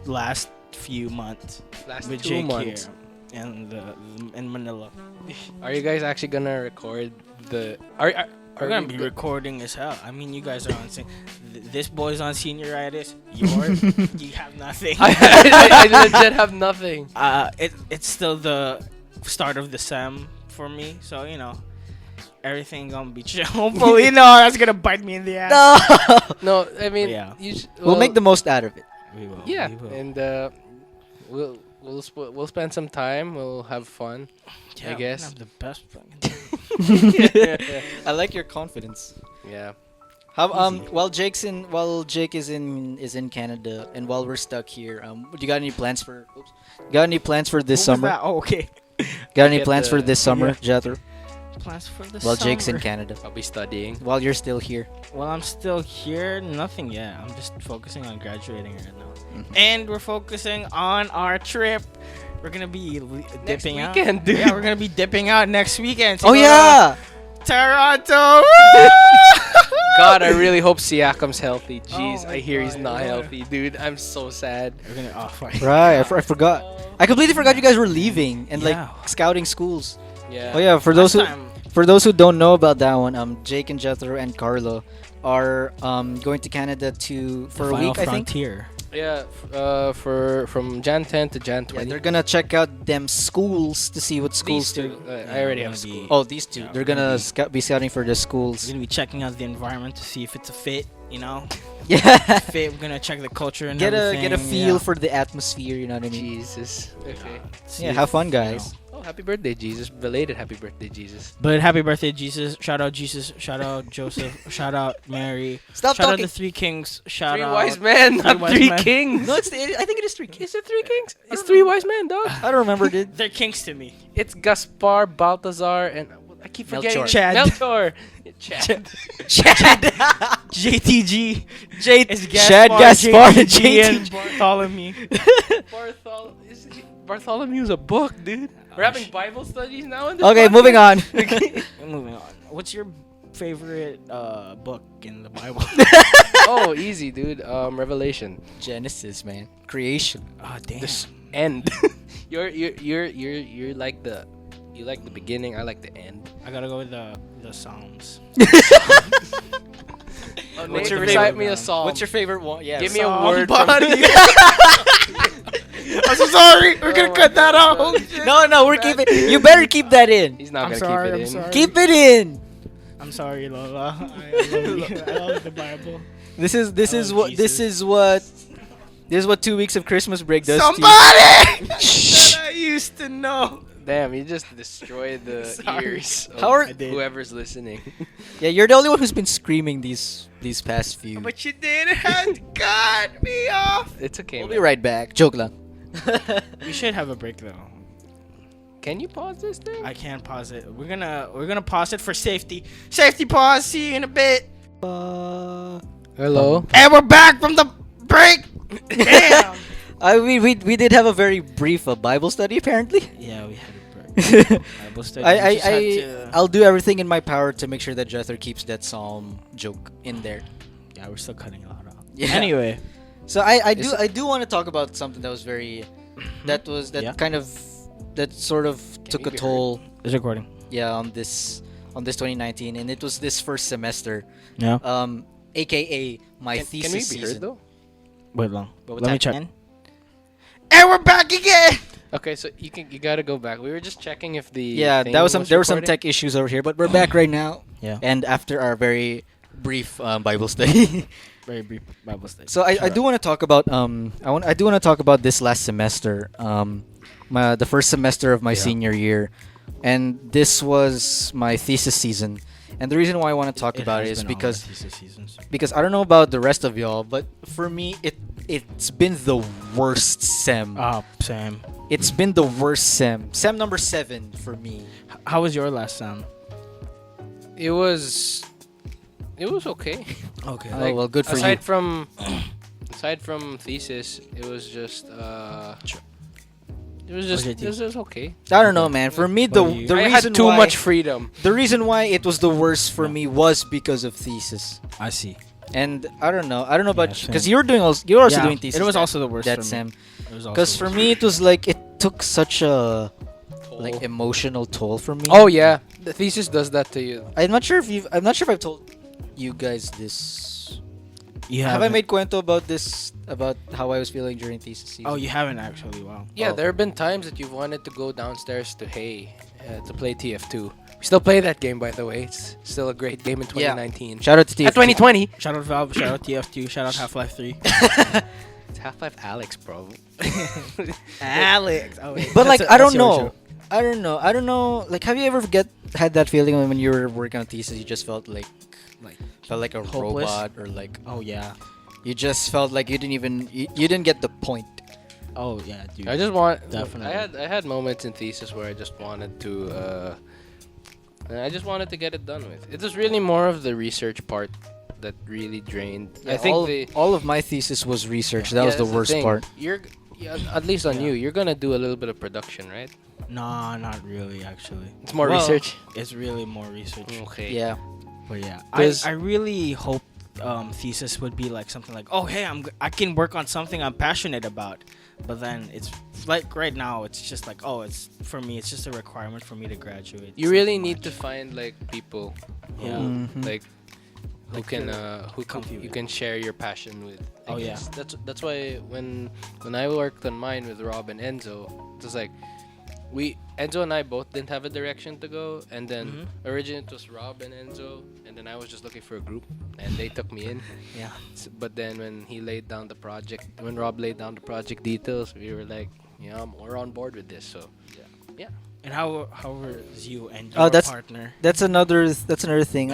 last few months
Last
with
2
Jake
months.
here in Manila.
Are you guys actually gonna record the?
We're gonna be recording as hell. I mean, you guys are on. This boy's on senioritis. You have nothing.
I legit have nothing.
It's still the start of the sem for me, so you know, everything gonna be chill. Hopefully, no, that's gonna bite me in the ass.
No.
No, I mean,
Yeah.
We'll make the most out of it.
We will.
Yeah,
we will.
and we'll spend some time. We'll have fun.
Yeah,
I guess.
we're gonna have the best fucking.
I like your confidence.
Yeah.
How
Easy.
while Jake is in Canada and while we're stuck here, you got any plans for this
What was
summer?
that? Oh, okay.
Got any
Get
plans for
the-
this summer,
yeah.
Jethro?
Plans for the
While Jake's in
summer.
Canada.
I'll be studying.
While you're still here.
Well, I'm still here. Nothing yet. I'm just focusing on graduating right now.
Mhm.
And we're focusing on our trip. We're gonna be dipping out.
weekend, dude.
Yeah, we're gonna be dipping out next weekend. to
Oh
go to
yeah.
Toronto.
God, I really hope Siakam's healthy. Jeez,
Oh my
I hear he's
God,
not
yeah.
healthy, dude. I'm so sad.
We're gonna
Right, I forgot. I completely forgot you guys were leaving and
Yeah.
like scouting schools.
Yeah.
Oh yeah, for those
Last
who don't know about that one, Jake and Jethro and Carlo are going to Canada for a week, I think.
Frontier.
Yeah. From Jan 10 to Jan
Yeah,
20.
they're gonna check out them schools to see what schools
These
to.
two. I already have
Gonna
school.
be-
Oh, these two.
Yeah,
They're
we're
gonna
gonna
be scouting for the
We're
schools.
gonna be checking out the environment to see if it's a fit. You know,
Yeah.
fit. We're gonna check the culture and
get a
everything.
feel
yeah.
for the atmosphere. You know what I mean?
Jesus. Okay.
See
Yeah,
if,
have fun,
you
guys.
know.
Oh, happy birthday, Jesus. Belated happy birthday, Jesus.
But happy birthday, Jesus! Shout out Jesus! Shout out Joseph! Shout out Mary!
Stop
Shout out
talking.
the three kings! Shout
Three
out
wise men, not
wise
three
men.
kings.
No, I think it is 3 kids.
Is it three kings? It's three wise men, dog.
I don't remember, dude.
They're kings to me.
It's Gaspar, Balthazar, and I keep forgetting.
Melchor.
Chad.
Melchor. Chad.
Chad.
JTG. Is
Chad, Gaspar, and
JTG and
JTG.
Bartholomew.
Bartholomew's a book, dude. We're having Bible studies now. In this
Okay,
podcast?
moving on.
Moving on. What's your favorite book in the Bible?
Oh, easy, dude. Revelation.
Genesis, man. Creation.
Oh damn.
This end. You're like the. You like the beginning. I like the end.
I gotta go with the Psalms.
Oh,
What's
Nate,
your
recite
favorite
me a psalm?
What's your favorite one? Yeah.
Give me a
Psalm,
word from
buddy. I'm so sorry. We're gonna
Oh
cut
my
that out.
God.
No, we're keeping. You better keep that in.
He's not
I'm
gonna
sorry,
keep
I'm
it in.
sorry.
Keep it in.
I'm sorry, Lola. I love you. I love the Bible.
This is
Oh,
what
Jesus.
this is what 2 weeks of Christmas break does
Somebody
to you.
that I used to know.
Damn, you just destroyed the
Sorry.
ears of
How are-
I did.
whoever's listening.
Yeah, you're the only one who's been screaming these past few.
But you didn't have to cut me off.
It's okay.
We'll
man.
be right back. Joke lang.
We should have a break though.
Can you pause this thing?
I can't pause it. We're gonna pause it for safety. Safety pause. See you in a bit.
Hello.
And we're back from the break. Damn.
We did have a very brief Bible study apparently.
Yeah, we had a break. Bible study. We just had to-
I'll do everything in my power to make sure that Jethro keeps that psalm joke in there.
Yeah, we're still cutting a lot out.
Yeah.
Anyway.
So I do want to talk about something that was very that
Yeah.
kind of that sort of took
we
a
be
toll
It's recording.
on this 2019, and it was this first semester,
Yeah.
aka my
Can
thesis
we be
season.
heard though?
Wait long.
But what's
Let me
that,
check.
man?
And we're back again.
Okay, so you gotta go back. We were just checking if the
Yeah,
thing
there were some
recording.
tech issues over here, but we're back right now.
Yeah.
And after our very brief Bible study.
Very brief Bible study.
So I do want to talk about I do want to talk about this last semester, the first semester of my
Yeah.
senior year, and this was my thesis season. And the reason why I want to talk about it is because I don't know about the rest of y'all, but for me it's been the worst sem.
Sam.
It's been the worst sem. Sem number 7 for me.
How was your last Sam?
It was okay.
Okay.
Oh, well, good for you.
Aside from thesis, it was just it was just okay.
I don't know, man. For me, the
Well, you-
the
I
reason
had too
why
much freedom.
the reason why it was the worst for me was because of thesis.
I see.
And I don't know about
Yeah,
because
same.
you're also
Yeah,
doing thesis.
it was also the worst
that
for me.
sem.
It was also
Because
the
for
worst.
me, it was like it took such a like
Toll.
emotional toll for me.
Oh yeah, the thesis does that to you.
I'm not sure if I've told you guys this.
You
Have I
haven't-
made cuento about this about how I was feeling during thesis season?
Oh, you haven't actually. Wow.
Yeah,
Oh.
there have been times that you've wanted to go downstairs to Hay to play TF2. We still play that game, by the way. It's still a great game in
Yeah.
2019.
Shout out to TF2.
At 2020.
Shout out Valve. Shout out TF2. Shout out Half-Life 3.
It's Half-Life Alex, bro.
Alex. Oh, wait.
But like
That's
I don't
your
know.
joke.
I don't know. Like, have you ever had that feeling when you were working on thesis? You just felt like a
Hopeless?
robot, or like
Oh yeah.
you just felt like you didn't get the point.
Oh yeah, dude.
I just want.
Definitely.
I had moments in thesis where I just wanted to. I just wanted to get it done with. It was really more of the research part that really drained. I think
all of my thesis was research. That was the
that's
worst
thing.
part.
At least on
Yeah.
you. You're gonna do a little bit of production, right?
Nah, not really. Actually,
It's more
Well,
research.
it's really more research.
Okay.
Yeah.
But yeah,
'Cause-
I really hope thesis would be like something like, oh hey, I can work on something I'm passionate about. But then it's like right now it's just like, oh, it's for me it's just a requirement for me to graduate.
You really need to find like people who
Yeah.
Mhm.
like who
Like
can
you're comfy
you
with.
can share your passion with. I
Oh, yeah.
guess. That's why when I worked on mine with Rob and Enzo, it was like Enzo and I both didn't have a direction to go, and then originally it was Rob and Enzo, and then I was just looking for a group, and they took me in.
Yeah.
But then when Rob laid down the project details, we were like, yeah, we're on board with this. So
And how was you and
Oh,
your
that's-
partner?
That's another thing.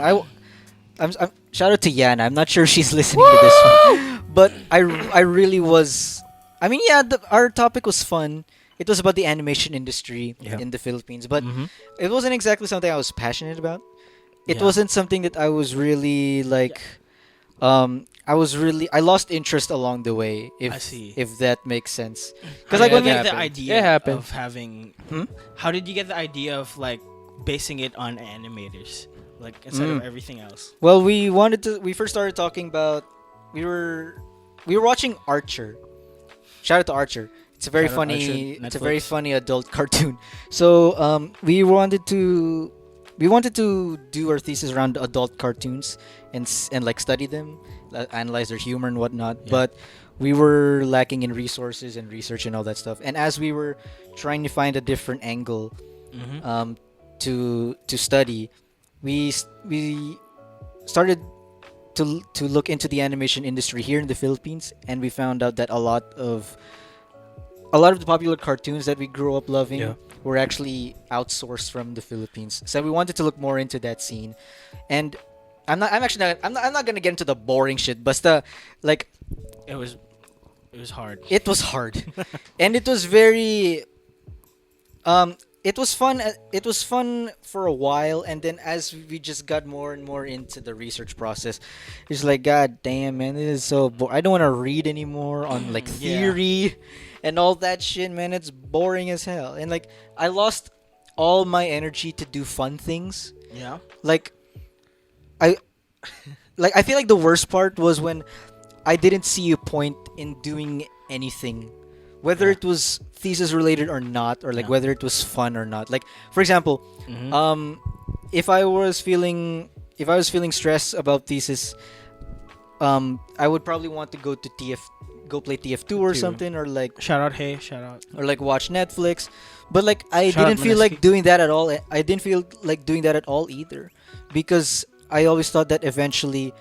I'm shout out to Yana. I'm not sure if she's listening to this one, but I really was. I mean, yeah, our topic was fun. It was about the animation industry
Yeah.
in the Philippines, but
Mhm.
it wasn't exactly something I was passionate about. It
Yeah.
wasn't something that I was really like. I lost interest along the way.
I see.
If that makes sense.
How
Because like
did
when
you
we
get the
happened.
idea
It happened.
of having?
Hmm?
How did you get the idea of like basing it on animators, like instead of
Mm.
everything else?
Well, we first started talking about we were watching Archer. Shout out to Archer. It's a very
Shout out
funny.
Archer,
It's a very
Netflix.
funny adult cartoon. So we wanted to do our thesis around adult cartoons and like study them, analyze their humor and whatnot.
Yeah.
But we were lacking in resources and research and all that stuff. And as we were trying to find a different angle
Mm-hmm.
to study, we started to look into the animation industry here in the Philippines, and we found out that a lot of the popular cartoons that we grew up loving
Yeah.
were actually outsourced from the Philippines. So we wanted to look more into that scene, and I'm not gonna get into the boring shit, but like
It was hard.
it was hard, and it was very it was fun. It was fun for a while, and then as we just got more and more into the research process, it's like, God damn, man, this is so I don't want to read anymore on like
Yeah.
theory and all that shit, man. It's boring as hell, and like I lost all my energy to do fun things.
Yeah.
Like, I I feel like the worst part was when I didn't see a point in doing anything, whether
Yeah.
it was thesis related or not, or like
Yeah.
whether it was fun or not. Like, for example,
Mm-hmm.
if I was feeling stressed about thesis, I would probably want to go play TF2 or
Two.
something, or
Shout out, hey, shout out.
like watch Netflix. But like I
Shout out
didn't feel like
Mineski.
doing that at all. I didn't feel like doing that at all either, because I always thought that eventually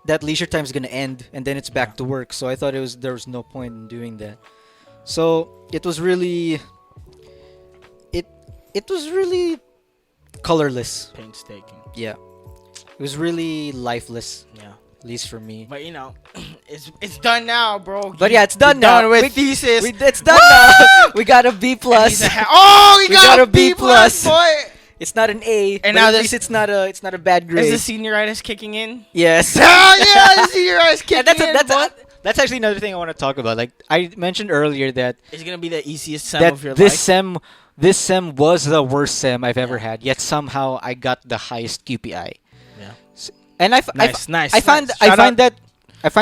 that leisure time is gonna end, and then it's back
Yeah.
to work. So I thought there was no point in doing that. So it was really it was really colorless.
Painstaking.
Yeah, it was really lifeless,
Yeah.
at least for me.
But it's done now, bro.
But yeah, it's
You're
done now.
Done with
We-
thesis.
It's done now. We got a B
And
plus.
he's a oh, we got a B plus, boy.
It's not an A,
And
but
now
at
this-
least it's not a bad grade.
Is the senioritis kicking in?
Yes.
Oh yeah, the senioritis kicking
Yeah,
in. boy.
that's actually another thing I want to talk about. Like I mentioned earlier that
It's gonna be the easiest sem
that
of your
this
life.
sem was the worst sem I've ever
Yeah.
had. Yet somehow I got the highest QPI.
Yeah.
And
Nice.
I find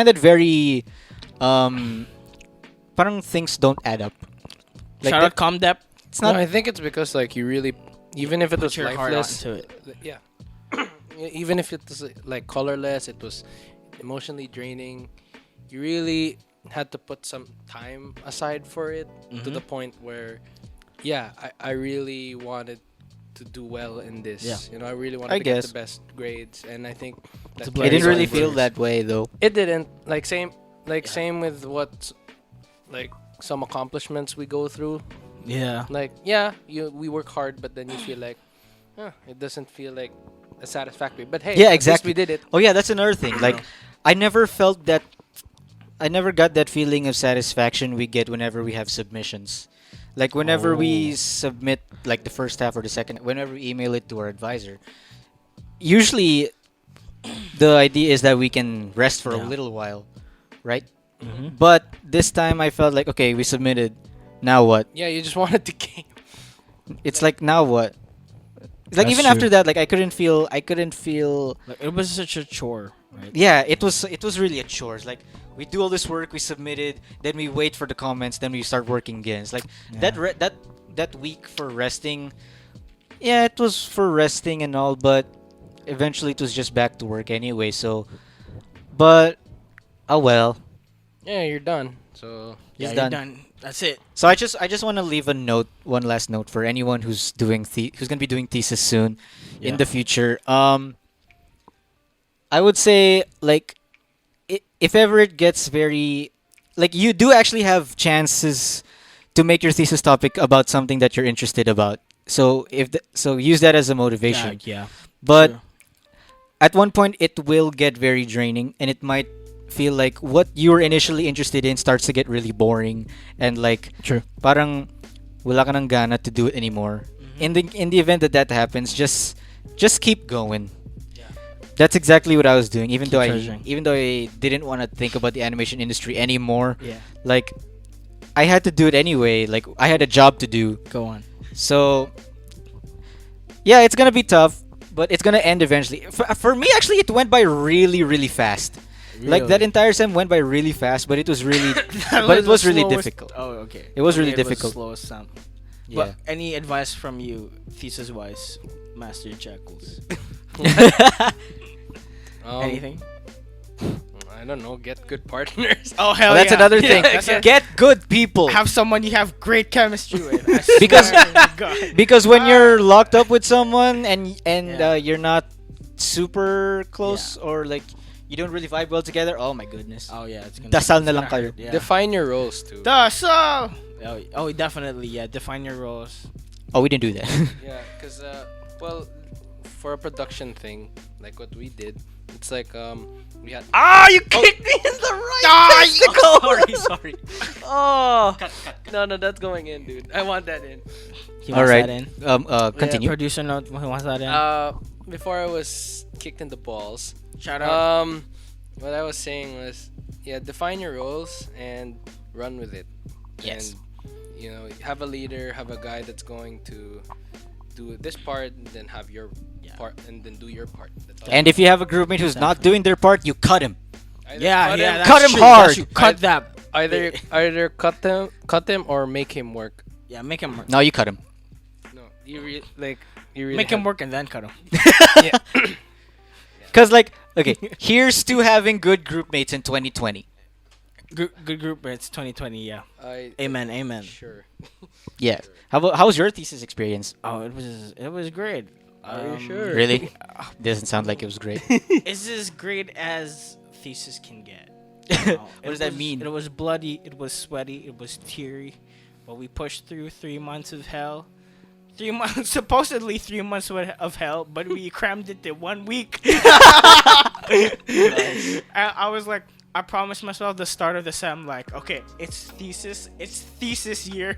that very parang things don't add up. Like
Shout
that,
out Comdep.
it's not
No, I think it's because like you really, even if it was
Put your heart
lifeless,
into it.
yeah, even if it was like colorless, it was emotionally draining. You really had to put some time aside for it to
Mhm.
the point where, yeah, I really wanted to do well in this.
Yeah.
You know, I really wanted
I
to get
guess.
the best grades, and I think
It's
that
a blurry
it didn't really
Sorry,
feel
words.
that way though.
it didn't same
Yeah.
same with what like some accomplishments we go through.
Yeah.
Like, yeah, we work hard, but then you feel like, it doesn't feel like a satisfactory. But hey,
Yeah,
at least
exactly.
we did it.
Oh yeah, that's another thing. Like I never got that feeling of satisfaction we get whenever we have submissions. Like whenever we
Oh.
submit like the first half or the second, whenever we email it to our advisor. Usually the idea is that we can rest for a
Yeah.
little while, right?
Mm-hmm.
But this time I felt like, okay, we submitted. Now what?
Yeah, you just wanted to game.
It's like, now what? It's like
That's
even
true.
after that, like I couldn't feel
Like, it was such a chore, right?
Yeah, it was really a chore. It's like we do all this work, we submitted, then we wait for the comments, then we start working again. It's like that
Yeah.
that week for resting. Yeah, it was for resting and all, but eventually it was just back to work anyway. So, but oh well.
Yeah, you're done. So
Yeah,
It's
you're
done.
done. That's it.
So I just want to leave one last note for anyone who's who's gonna be doing thesis soon in
Yeah.
the future. I would say like if ever it gets very like you do actually have chances to make your thesis topic about something that you're interested about. So so use that as a motivation.
Yeah.
But
True.
at one point it will get very draining, and it might feel like what you were initially interested in starts to get really boring, and like
True.
parang wala ka ng gana to do it anymore.
Mm-hmm.
In the event that happens, just keep going.
Yeah.
That's exactly what I was doing, even
Keep
though
treasuring.
I didn't want to think about the animation industry anymore.
Yeah.
Like I had to do it anyway. Like I had a job to do.
Go on.
So yeah, it's gonna be tough, but it's gonna end eventually. For me, actually, it went by really, really fast. Like that entire sem went by really fast, but it was really, but it
the
was really
slowest-
difficult.
Oh, okay.
It was
Okay,
really difficult.
slowest sem.
Yeah.
But any advice from you, thesis wise, Master Jackals? Anything?
I don't know. Get good partners.
Oh hell
Oh, that's
yeah.
another thing.
That's
Get good people.
have someone you have great chemistry with. I
Because-
swear to God.
Because when you're locked up with someone and
Yeah.
you're not super close or like you don't really vibe well together, oh my goodness.
Oh yeah, it's gonna.
Dasal
it's
na
gonna
lang kayo.
hurt, Yeah.
Define your roles too.
Dasal. Oh, definitely. Yeah, define your roles.
Oh, we didn't do that.
Yeah, because well, for a production thing like what we did, it's like we had
You kicked me in the right
testicle!
sorry. Oh.
no, that's going in, dude. I want that in.
He
All
wants
right.
that in.
Continue.
Yeah, producer note. He wants that in.
Before I was kicked in the balls,
Shout out.
what I was saying was, yeah, define your roles and run with it.
Yes.
And, have a leader, have a guy that's going to do this part, and then have your
Yeah.
part, and then do your part. That's all.
And if you have a groupmate who's not doing their part, you cut him.
Either
Yeah,
cut
yeah.
him,
That's
Cut him
true,
hard.
that's true. Cut that.
either cut him or make him work.
Yeah, make him work.
No, you cut him.
No, you really
Make him work and then cut him.
Yeah.
Cause like, okay, here's to having good groupmates in 2020.
Good group. It's 2020. Yeah. Amen. Amen.
Sure.
Yeah. How's your thesis experience?
Oh, it was great.
Are you sure?
Really? Doesn't sound like it was great.
It's as great as thesis can get. You know,
What does that mean?
It was bloody. It was sweaty. It was teary, but we pushed through 3 months of hell. 3 months, supposedly 3 months of hell, but we crammed it to 1 week. I was like, I promised myself the start of the sem, like, okay, it's thesis year.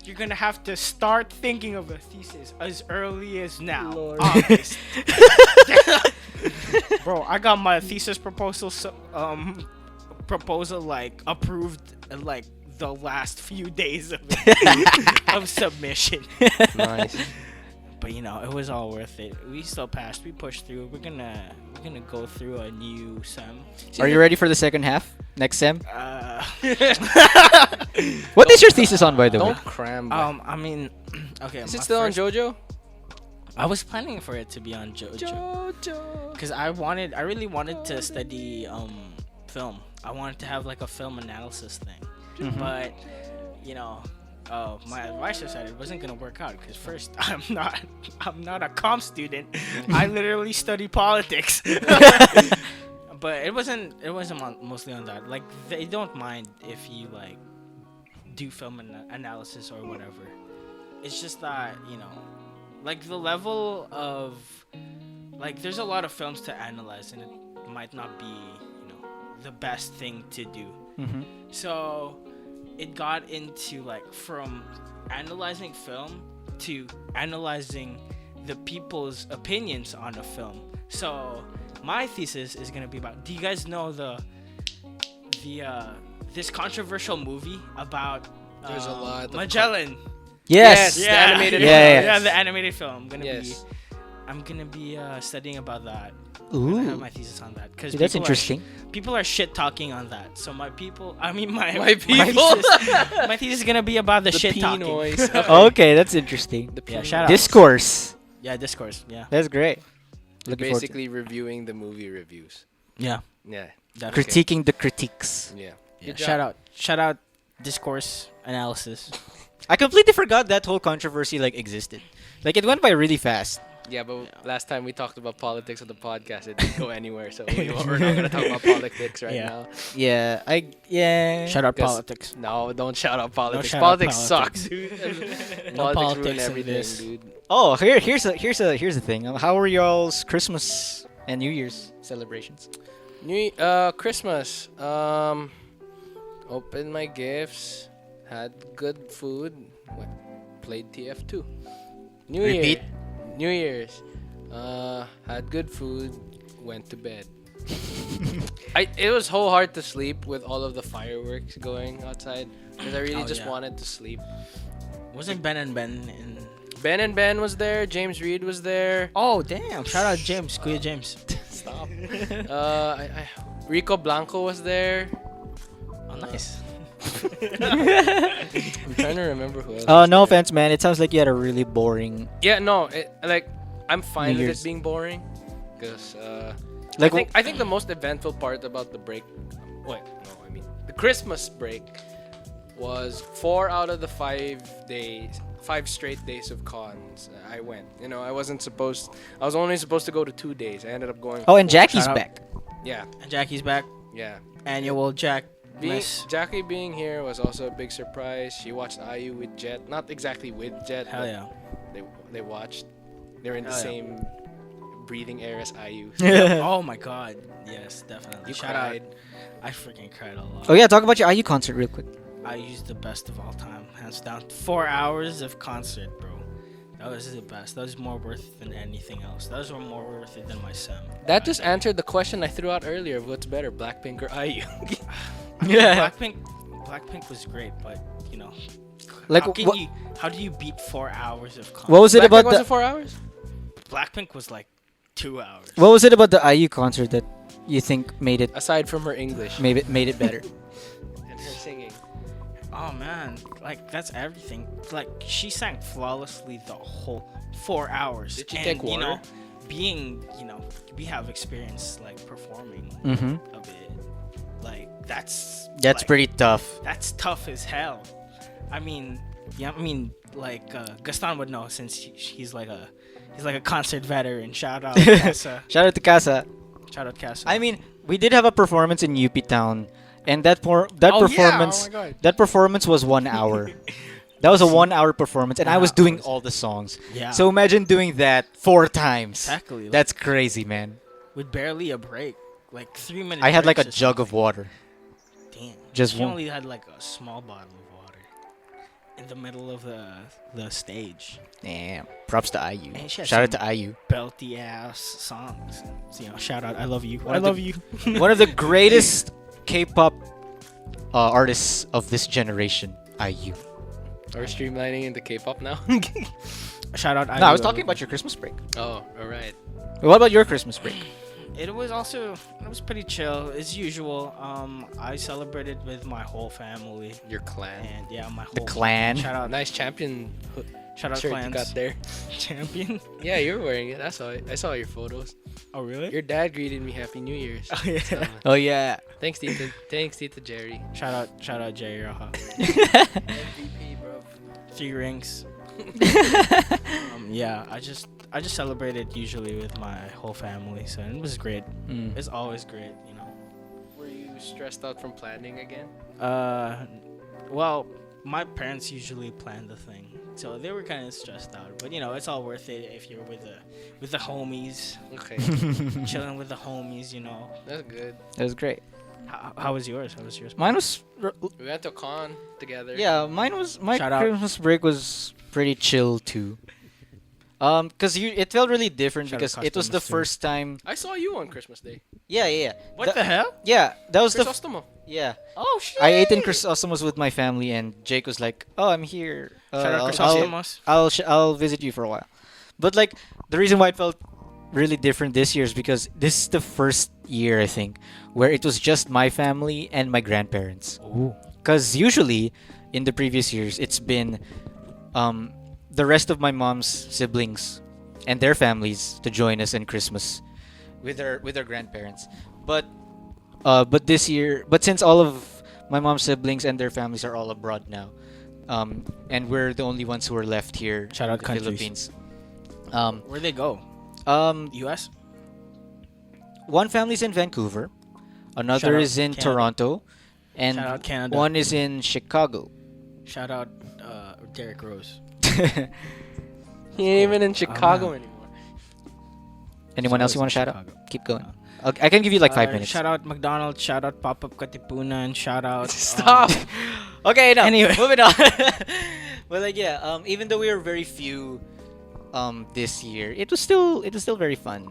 You're gonna have to start thinking of a thesis as early as now.
Lord.
August. Bro, I got my thesis proposal like approved in like the last few days of of submission.
Nice.
But it was all worth it. We still passed. We pushed through. We're gonna go through a new sem.
Are you ready for the second half? Next sem?
What
What is your thesis on, by the way?
Don't cram. bro.
I mean, okay.
Is
my
it still on
first-
JoJo?
I was planning for it to be on JoJo because I really wanted to study film. I wanted to have like a film analysis thing,
Mhm.
but my advisor said it wasn't gonna work out because first I'm not a comp student. I literally study politics. But it wasn't mostly on that. Like they don't mind if you like do film analysis or whatever. It's just that like the level of like there's a lot of films to analyze and it might not be the best thing to do.
Mm-hmm.
So it got into like from analyzing film to analyzing the people's opinions on a film. So my thesis is gonna be about. Do you guys know this controversial movie about
There's a lot of
Magellan?
Yes.
The animated
film.
Yeah, the animated film. I'm gonna be studying about that. I'm gonna have
Ooh.
my thesis on that because
That's interesting.
People are shit talking on that. So my people, I mean my
people.
my thesis is gonna be about the shit talking.
noise.
Okay, that's interesting.
The
Yeah,
pee
shout out.
Discourse.
Yeah, discourse. Yeah,
That's great. Looking forward to
Basically reviewing the movie reviews.
yeah.
Yeah.
That's
critiquing the critiques.
Yeah.
Yeah,
Good
shout out, discourse analysis.
I completely forgot that whole controversy existed. Like it went by really fast.
Yeah, but last time we talked about politics on the podcast, it didn't go anywhere. So we're not gonna talk about politics right
Yeah.
now.
Yeah.
Shout out
Guess-
politics.
No, don't shout out politics.
shout out
Politics
politics.
sucks, dude.
No
politics ruin
politics in
everything,
this.
dude.
Oh, here's the thing. How were y'all's Christmas and New Year's celebrations?
Christmas. Opened my gifts, had good food, played TF2.
Repeat.
New Year's. Had good food, went to bed. It was so hard to sleep with all of the fireworks going outside because I really just
yeah.
wanted to sleep.
Wasn't Ben and Ben in?
Ben was there. James Reed was there.
Oh damn! Shout out James, Squid James.
Stop. now. Rico Blanco was there.
Oh, nice.
I'm trying to remember who else.
Oh,
was
no
there.
offense, man. It sounds like you had a really boring.
Yeah, no, like I'm fine
New
with
Year's.
it being boring, because
Like,
I think the most eventful part about the break, wait, no, I mean the Christmas break, was 4 out of the 5 days, 5 straight days of cons. I went. You know, I was only supposed to go to 2 days. I ended up going.
oh, and
4.
Jackie's
Shout out.
back.
Yeah,
And Jackie's back.
yeah.
Annual Jack.
Jackie being here was also a big surprise. She watched IU with Jet, not exactly with Jet.
Hell
but
yeah.
They watched. They're in the
Hell yeah.
same breathing air as IU.
Oh my god. Yes, definitely.
You
Shout
cried.
out. I freaking cried a lot.
Oh yeah, talk about your IU concert real quick.
I used the best of all time, hands down. 4 hours of concert, bro. That was the best. That was more worth it than anything else. That was more worth it than my sem.
That just answered the question I threw out earlier of what's better, Blackpink or IU.
I mean,
Yeah.
Blackpink was great, but you know,
Like,
how do you beat 4 hours of concert?
what was it
Blackpink
about
was
the?
it 4 hours?
Blackpink was like 2 hours.
What was it about the IU concert that you think made it
Aside from her English
made it better?
and her singing.
Oh man, like that's everything. Like she sang flawlessly the whole 4 hours.
Did she
and,
take
you know,
water?
we have experience like performing
Mm-hmm.
a bit. Like that's like,
Pretty tough.
That's tough as hell. I mean, like Gaston would know since he's like a concert veteran. Shout out Casa.
Shout out to Casa.
Shout out Casa.
I mean, we did have a performance in UP Town, and that
Oh,
performance
Yeah, oh my god.
that performance was 1 hour. That was a 1 hour performance, and I was
Yeah,
doing
it was-
all the songs.
yeah.
So imagine doing that 4 times.
exactly. Like,
That's crazy, man.
with barely a break, like 3 minutes.
I had like a jug of water.
Damn.
just
She
one-
only had like a small bottle of water in the middle of the stage.
Damn. Props to IU.
And she had
Shout out
some
to IU.
belty ass songs. So, you know, shout out. I love you.
One
I
of the-
love you.
One of the greatest K-pop artists of this generation, IU.
Are we streamlining into K-pop now?
Shout out.
No, I was talking about your Christmas break.
Oh, alright.
What about your Christmas break?
It was pretty chill as usual. I celebrated with my whole family
Your clan.
and yeah, my whole
The clan.
Shout out,
Nice champion
shout out
shirt
clans.
you got there.
Champion.
Yeah, you were wearing it. I saw it. I saw your photos.
Oh really?
Your dad greeted me Happy New Year's.
Oh yeah.
So,
Oh yeah.
thanks, Tita Jerry.
Shout out Jerry Roja.
MVP, bro.
3 rings. Yeah, I just celebrated usually with my whole family, so it was great.
Mm.
It's always great, you know.
Were you stressed out from planning again?
Well, my parents usually plan the thing, so they were kind of stressed out. But you know, it's all worth it if you're with the homies,
Okay,
chilling with the homies. You know.
that's good.
That was great.
How was yours? How was yours?
Mine was
We went to a con together.
yeah, mine was my
Shout out.
Christmas break was pretty chill too. Cause it felt really different
Shout out
because it was the
customers, too.
first time.
I saw you on Christmas Day.
Yeah.
What the hell?
Yeah, that was the
Crisostomo.
yeah.
Oh shit!
I ate in Chrysostomos with my family, and Jake was like, "Oh, I'm here.
Shout out
I'll-
Chrysostomos.
I'll visit you for a while." But like the reason why it felt really different this year is because this is the first year I think where it was just my family and my grandparents.
Ooh.
Because usually in the previous years it's been the rest of my mom's siblings and their families to join us in Christmas with their grandparents. But this year, but since all of my mom's siblings and their families are all abroad now, and we're the only ones who are left here
Shout
in
out
the
countries.
Philippines.
Where'd they go?
Um,
U.S.
one family's in Vancouver, another
Shout out
is in
Canada.
Toronto, and
Shout out Canada.
one is in Chicago.
Shout out Derek Rose.
He ain't even in Chicago
man.
anymore.
Anyone else you want to shout out?
Chicago.
Keep going. I can give you like 5 minutes.
Shout out McDonald's. Shout out Pop-Up Katipunan. Shout out.
Stop.
Okay, no.
Anyway.
Moving on. But like yeah, even though we were very few this year, it was still very fun.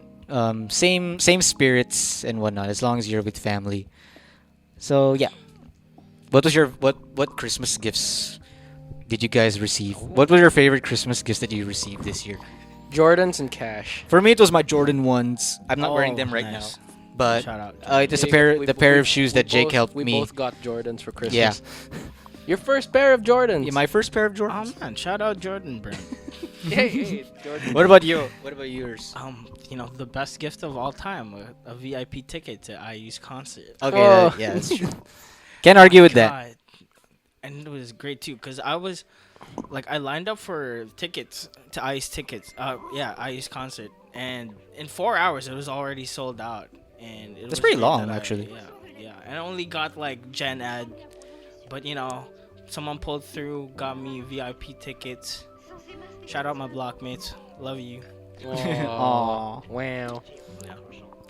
Same spirits and whatnot as long as you're with family. So yeah. What was your what Christmas gifts did you guys receive? What were your favorite Christmas gifts that you received this year?
Jordans and cash.
For me, it was my Jordan ones. I'm not wearing
Oh,
them right
nice.
now. but
Shout out.
it is the pair of shoes that Jake helped
we
me.
both got Jordans for Christmas.
Yeah.
Your first pair of Jordans.
Yeah, my first pair of Jordans.
Oh man, shout out Jordan Brand.
hey, Jordan.
What about you? What about yours?
The best gift of all time, a VIP ticket to IU's concert.
Okay,
Oh.
yeah, that's true. Can't argue with that.
God. And it was great too, cause I lined up for tickets to IU's tickets. IU's concert, and in 4 hours it was already sold out. And it was
pretty
great
long,
that
actually.
Yeah. And I only got like Gen Ed, but someone pulled through, got me VIP tickets. Shout out my blockmates, love you.
Aw.
Wow.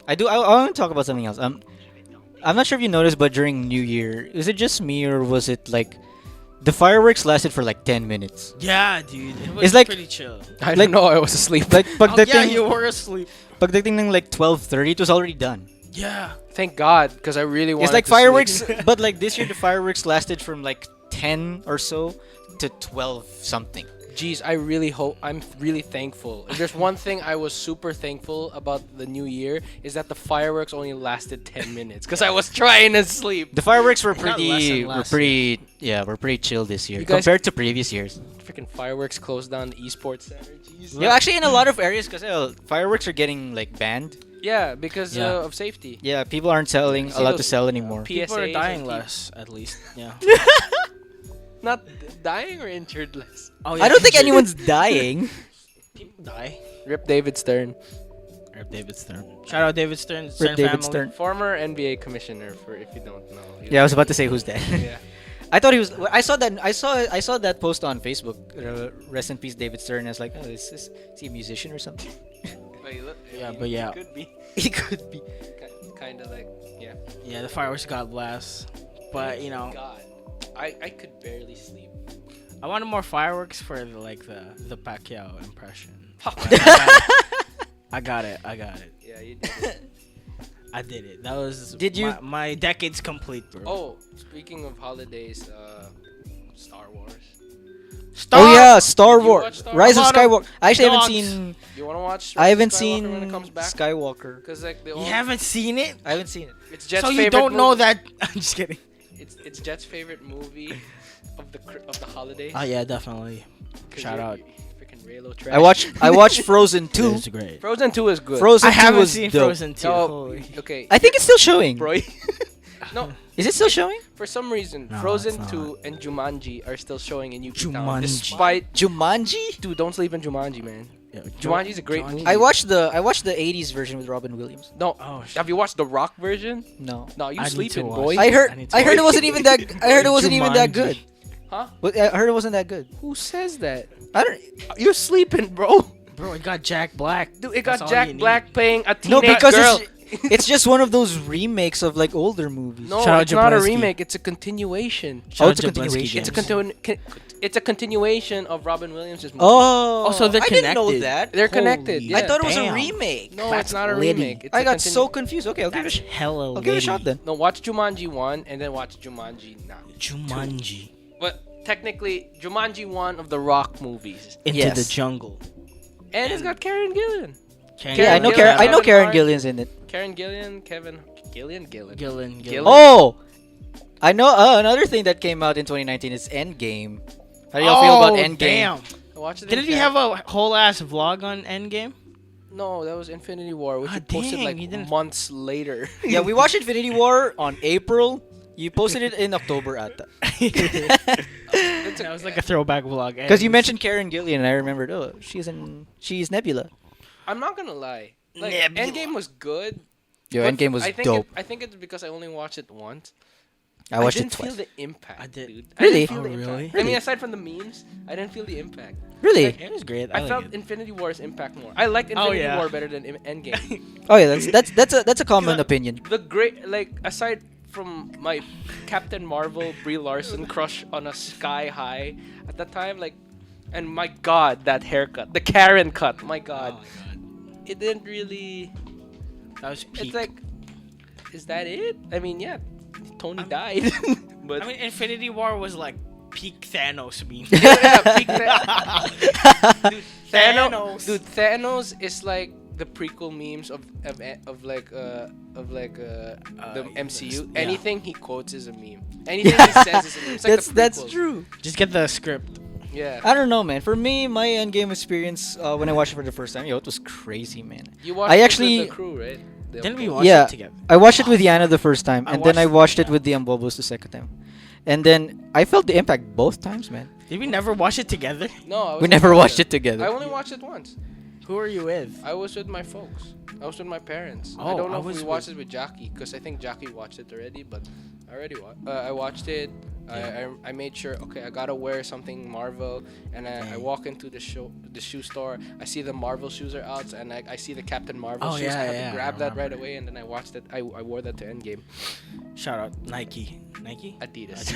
I want to talk about something else. I'm not sure if you noticed, but during New Year, is it just me or was it like the fireworks lasted for like 10 minutes?
Yeah, dude, it was
It's like-
pretty chill.
I don't know. I was asleep.
Like pagdating,
you were asleep.
pagdating ng like 12:30, it was already done.
Yeah.
Thank God, because I really wanted.
It's like
to
fireworks,
sleep.
but like this year the fireworks lasted from like 10 or so to 12 something.
Jeez, I'm really thankful. If there's one thing I was super thankful about the new year is that the fireworks only lasted 10 minutes because I was trying to sleep.
The fireworks were
Got less and less,
were pretty chill this year
You guys-
compared to previous years.
Freaking fireworks closed down the esports center. Jeez.
Yeah, actually in a lot of areas because fireworks are getting like banned.
Yeah, because
Yeah.
Of safety.
Yeah, people aren't allowed to
those-
sell anymore.
People are
PSAs
dying
and
less, at least. Yeah.
Not dying or injured less.
Oh,
I don't think anyone's dying.
people die.
Rip David Stern,
Rip David Stern. Shout out David Stern.
Rip David
family.
Stern.
former NBA commissioner. For if you don't know.
Yeah, I was about to say who's that.
Yeah.
I thought he was. I saw that post on Facebook. Rest in peace, David Stern. I was like, oh, is he a musician or something?
But yeah.
Could be.
He could be.
Kind of like, yeah.
Yeah, the fireworks got blast. But,
God, I could barely sleep.
I wanted more fireworks for the Pacquiao impression. I got it.
Yeah, you did.
I did it. That was
Did you-
my decade's complete, bro.
Oh, speaking of holidays, Star Wars.
Oh yeah, Star
Did you
Wars,
watch Star
Rise of
Wars?
Skywalker. I actually haven't
Dogs.
seen.
You wanna watch?
I haven't
Skywalker
seen
when it comes back.
Skywalker.
Cause like the
You
old,
haven't seen it?
I haven't seen it.
it's Jet's
So you
favorite
don't know
movie.
that? I'm just kidding.
It's Jet's favorite movie of the holidays.
Oh yeah, definitely.
'Cause
Shout
you're-
out.
you're freaking Raylo trash.
I watched Frozen 2.
It's great.
Frozen 2 is good.
Frozen
I
2
haven't
was
seen
dope.
Frozen 2.
Oh,
Holy.
okay.
I think it's still showing.
Bro. No,
Is it still showing?
for some reason,
No,
Frozen
it's
2 and Jumanji are still showing in UK.
Jumanji.
Despite,
Jumanji?
dude, don't sleep in Jumanji, man.
Yeah,
Jumanji's a great movie.
I watched the 80s version with Robin Williams.
No,
Oh, shit.
have you watched the Rock version?
No.
No, you
I need to
sleeping,
watch
boy.
it.
I heard
I need to
I heard it
watch
wasn't even that I heard it wasn't even that
Jumanji.
good.
Huh?
But I heard it wasn't that good.
Who says that?
I don't
You're sleeping, bro.
Bro, it got Jack Black.
Dude, it
That's
got
all
Jack
you need.
Black playing a
No,
teenage
because
girl.
it's just one of those remakes of like older movies.
No,
Shout out
it's not a
Jablonski.
remake. It's a continuation.
Oh, it's a
Shout out Jablonski
continuation.
It's a
Games.
it's a continuation of Robin Williams' movie.
Oh,
so they're
I didn't know
connected.
that.
They're connected.
Holy
Yeah.
I thought it was a
Damn.
remake.
No,
That's
it's not a
litty.
remake. It's
I
a
got
continu-
so confused. Okay, I'll give
That's
it.
hella
I'll give it a
litty.
shot then.
No, watch Jumanji 1 and then watch Jumanji now.
Jumanji.
But technically, Jumanji 1 of the Rock movies.
Into
Yes.
the jungle.
And it's got Karen Gillan.
Yeah, I know
Gillan,
Karen. I know
Kevin
Karen
Hart.
Gillian's in it.
Karen Gillan, Kevin Gillan.
Gillen.
Gillen.
Oh, I know. Another thing that came out in 2019 is Endgame. How do y'all feel about Endgame?
Damn.
I watched it.
Didn't he have a whole ass vlog on Endgame?
No, that was Infinity War, which
Ah,
you posted
dang,
like
you didn't-
months later.
Yeah, we watched Infinity War on April. You posted it in October ata.
That was like a throwback vlog.
Because you mentioned Karen Gillian, and I remembered. Oh, she's Nebula.
I'm not gonna lie. Like
Nebula.
Endgame was good.
Yo,
but
Endgame was
I think
dope.
I think it's because I only watched it once.
I watched
didn't
it twice.
feel the impact.
I did.
Dude.
Really?
I didn't feel the
Oh,
impact.
really?
I mean,
Really?
aside from the memes, I didn't feel the impact.
Really?
It was great.
I
like
felt
it.
Infinity War's impact more. I liked Infinity
yeah.
War better than Endgame.
Oh yeah, that's a common opinion.
The great, like, aside from my Captain Marvel Brie Larson crush on a Sky High at that time, like, and my God, that haircut, the Karen cut, my God,
Oh my god.
it didn't really.
That was peak.
It's like, is that it? I mean, yeah, Tony died, but
I mean, Infinity War was like peak Thanos meme.
yeah, peak dude,
Thanos.
Thanos is like the prequel memes the MCU.
yeah.
Anything he quotes is a meme. Anything he says is a meme. It's like
That's
the prequels.
true.
Just get the script.
Yeah.
I don't know, man. For me, my Endgame experience when I watched it for the first time, it was crazy, man.
You watched
I
it
actually-
with the crew, right?
Didn't we
Uncle-
watch
Yeah.
it together?
I watched it with Yana the first time,
I
and then I watched
watched
it
yeah.
with the Ambobos the second time. And then I felt the impact both times, man.
Did we never watch it together?
No, I was
We never
with
watched
her.
it together.
I only watched it once.
Who are you with?
I was with my folks. I was with my parents. I
Oh,
don't know
I
if
was
we watched it with Jackie, because I think Jackie watched it already, but I watched it. I made sure. Okay, I gotta wear something Marvel, and I walk into the shoe store. I see the Marvel shoes are out, and I see the Captain Marvel
Oh,
shoes.
yeah,
I had
yeah,
to grab
I
that right
remember.
away, and then I watched it. I wore that to Endgame.
Shout out Nike. Nike?
Adidas.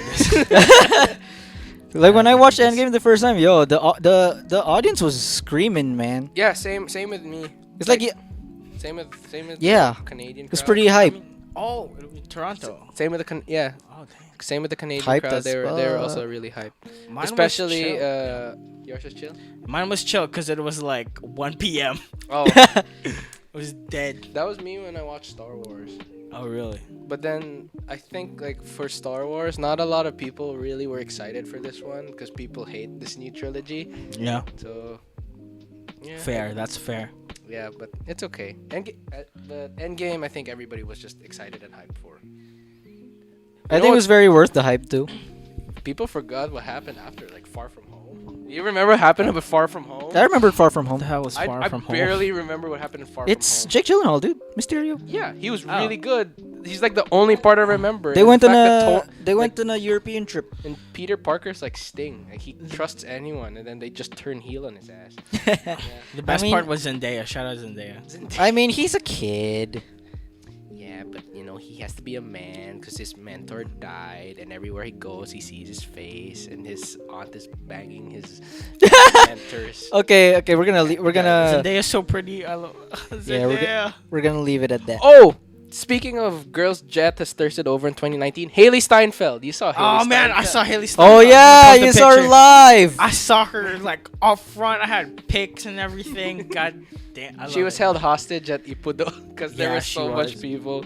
Like when I watched Endgame the first time, yo, the audience was screaming, man.
Yeah, same with me.
It's like,
Same with
Yeah.
the Canadian.
it was
crowd.
pretty hype.
Oh, Toronto.
Same with the yeah.
Oh, dang.
Same with the Canadian
Hyped
crowd.
as
They were
fuck.
also really hyped.
Mine was
Especially
chill.
yours is chill.
Mine was chill because it was like 1 p.m.
Oh,
It was dead.
that was me when I watched Star Wars.
Oh, really?
But then I think like for Star Wars, not a lot of people really were excited for this one because people hate this new trilogy.
Yeah.
So yeah,
Fair. That's fair.
Yeah, but it's okay. But Endgame, I think everybody was just excited and hyped for.
I think it was very worth the hype too.
People forgot what happened after like Far From Home. You remember what happened with Far From Home?
I remember Far From
What
Home.
the hell was Far
I
From Home?
barely remember what happened in Far
It's
From Home.
Jake Gyllenhaal, dude. Mysterio.
Yeah, he was
Oh.
really good. He's like the only part I remember.
They
And
went
the
on
fact that
they went on a European trip.
and Peter Parker's like Sting. Like he trusts anyone, and then they just turn heel on his ass.
The best
mean-
part was Zendaya. Shout out Zendaya.
I mean, he's a kid.
Yeah, but you know he has to be a man because his mentor died, and everywhere he goes, he sees his face, and his aunt is banging his mentors.
Okay, we're gonna
Zendaya's so pretty. I love
Yeah,
Zendaya.
we're gonna leave it at that.
Oh, speaking of girls, Jet has thirsted over in 2019. Haley Steinfeld, you saw Haley.
Oh man, I
Steinfeld.
saw Haley.
Oh
Steinfeld.
yeah,
Post the
you saw her
picture.
live.
I saw her like up front. I had pics and everything. God damn. I
She
love
was
it.
held hostage at Ipudo because there
Yeah,
were
she
so much
was.
people.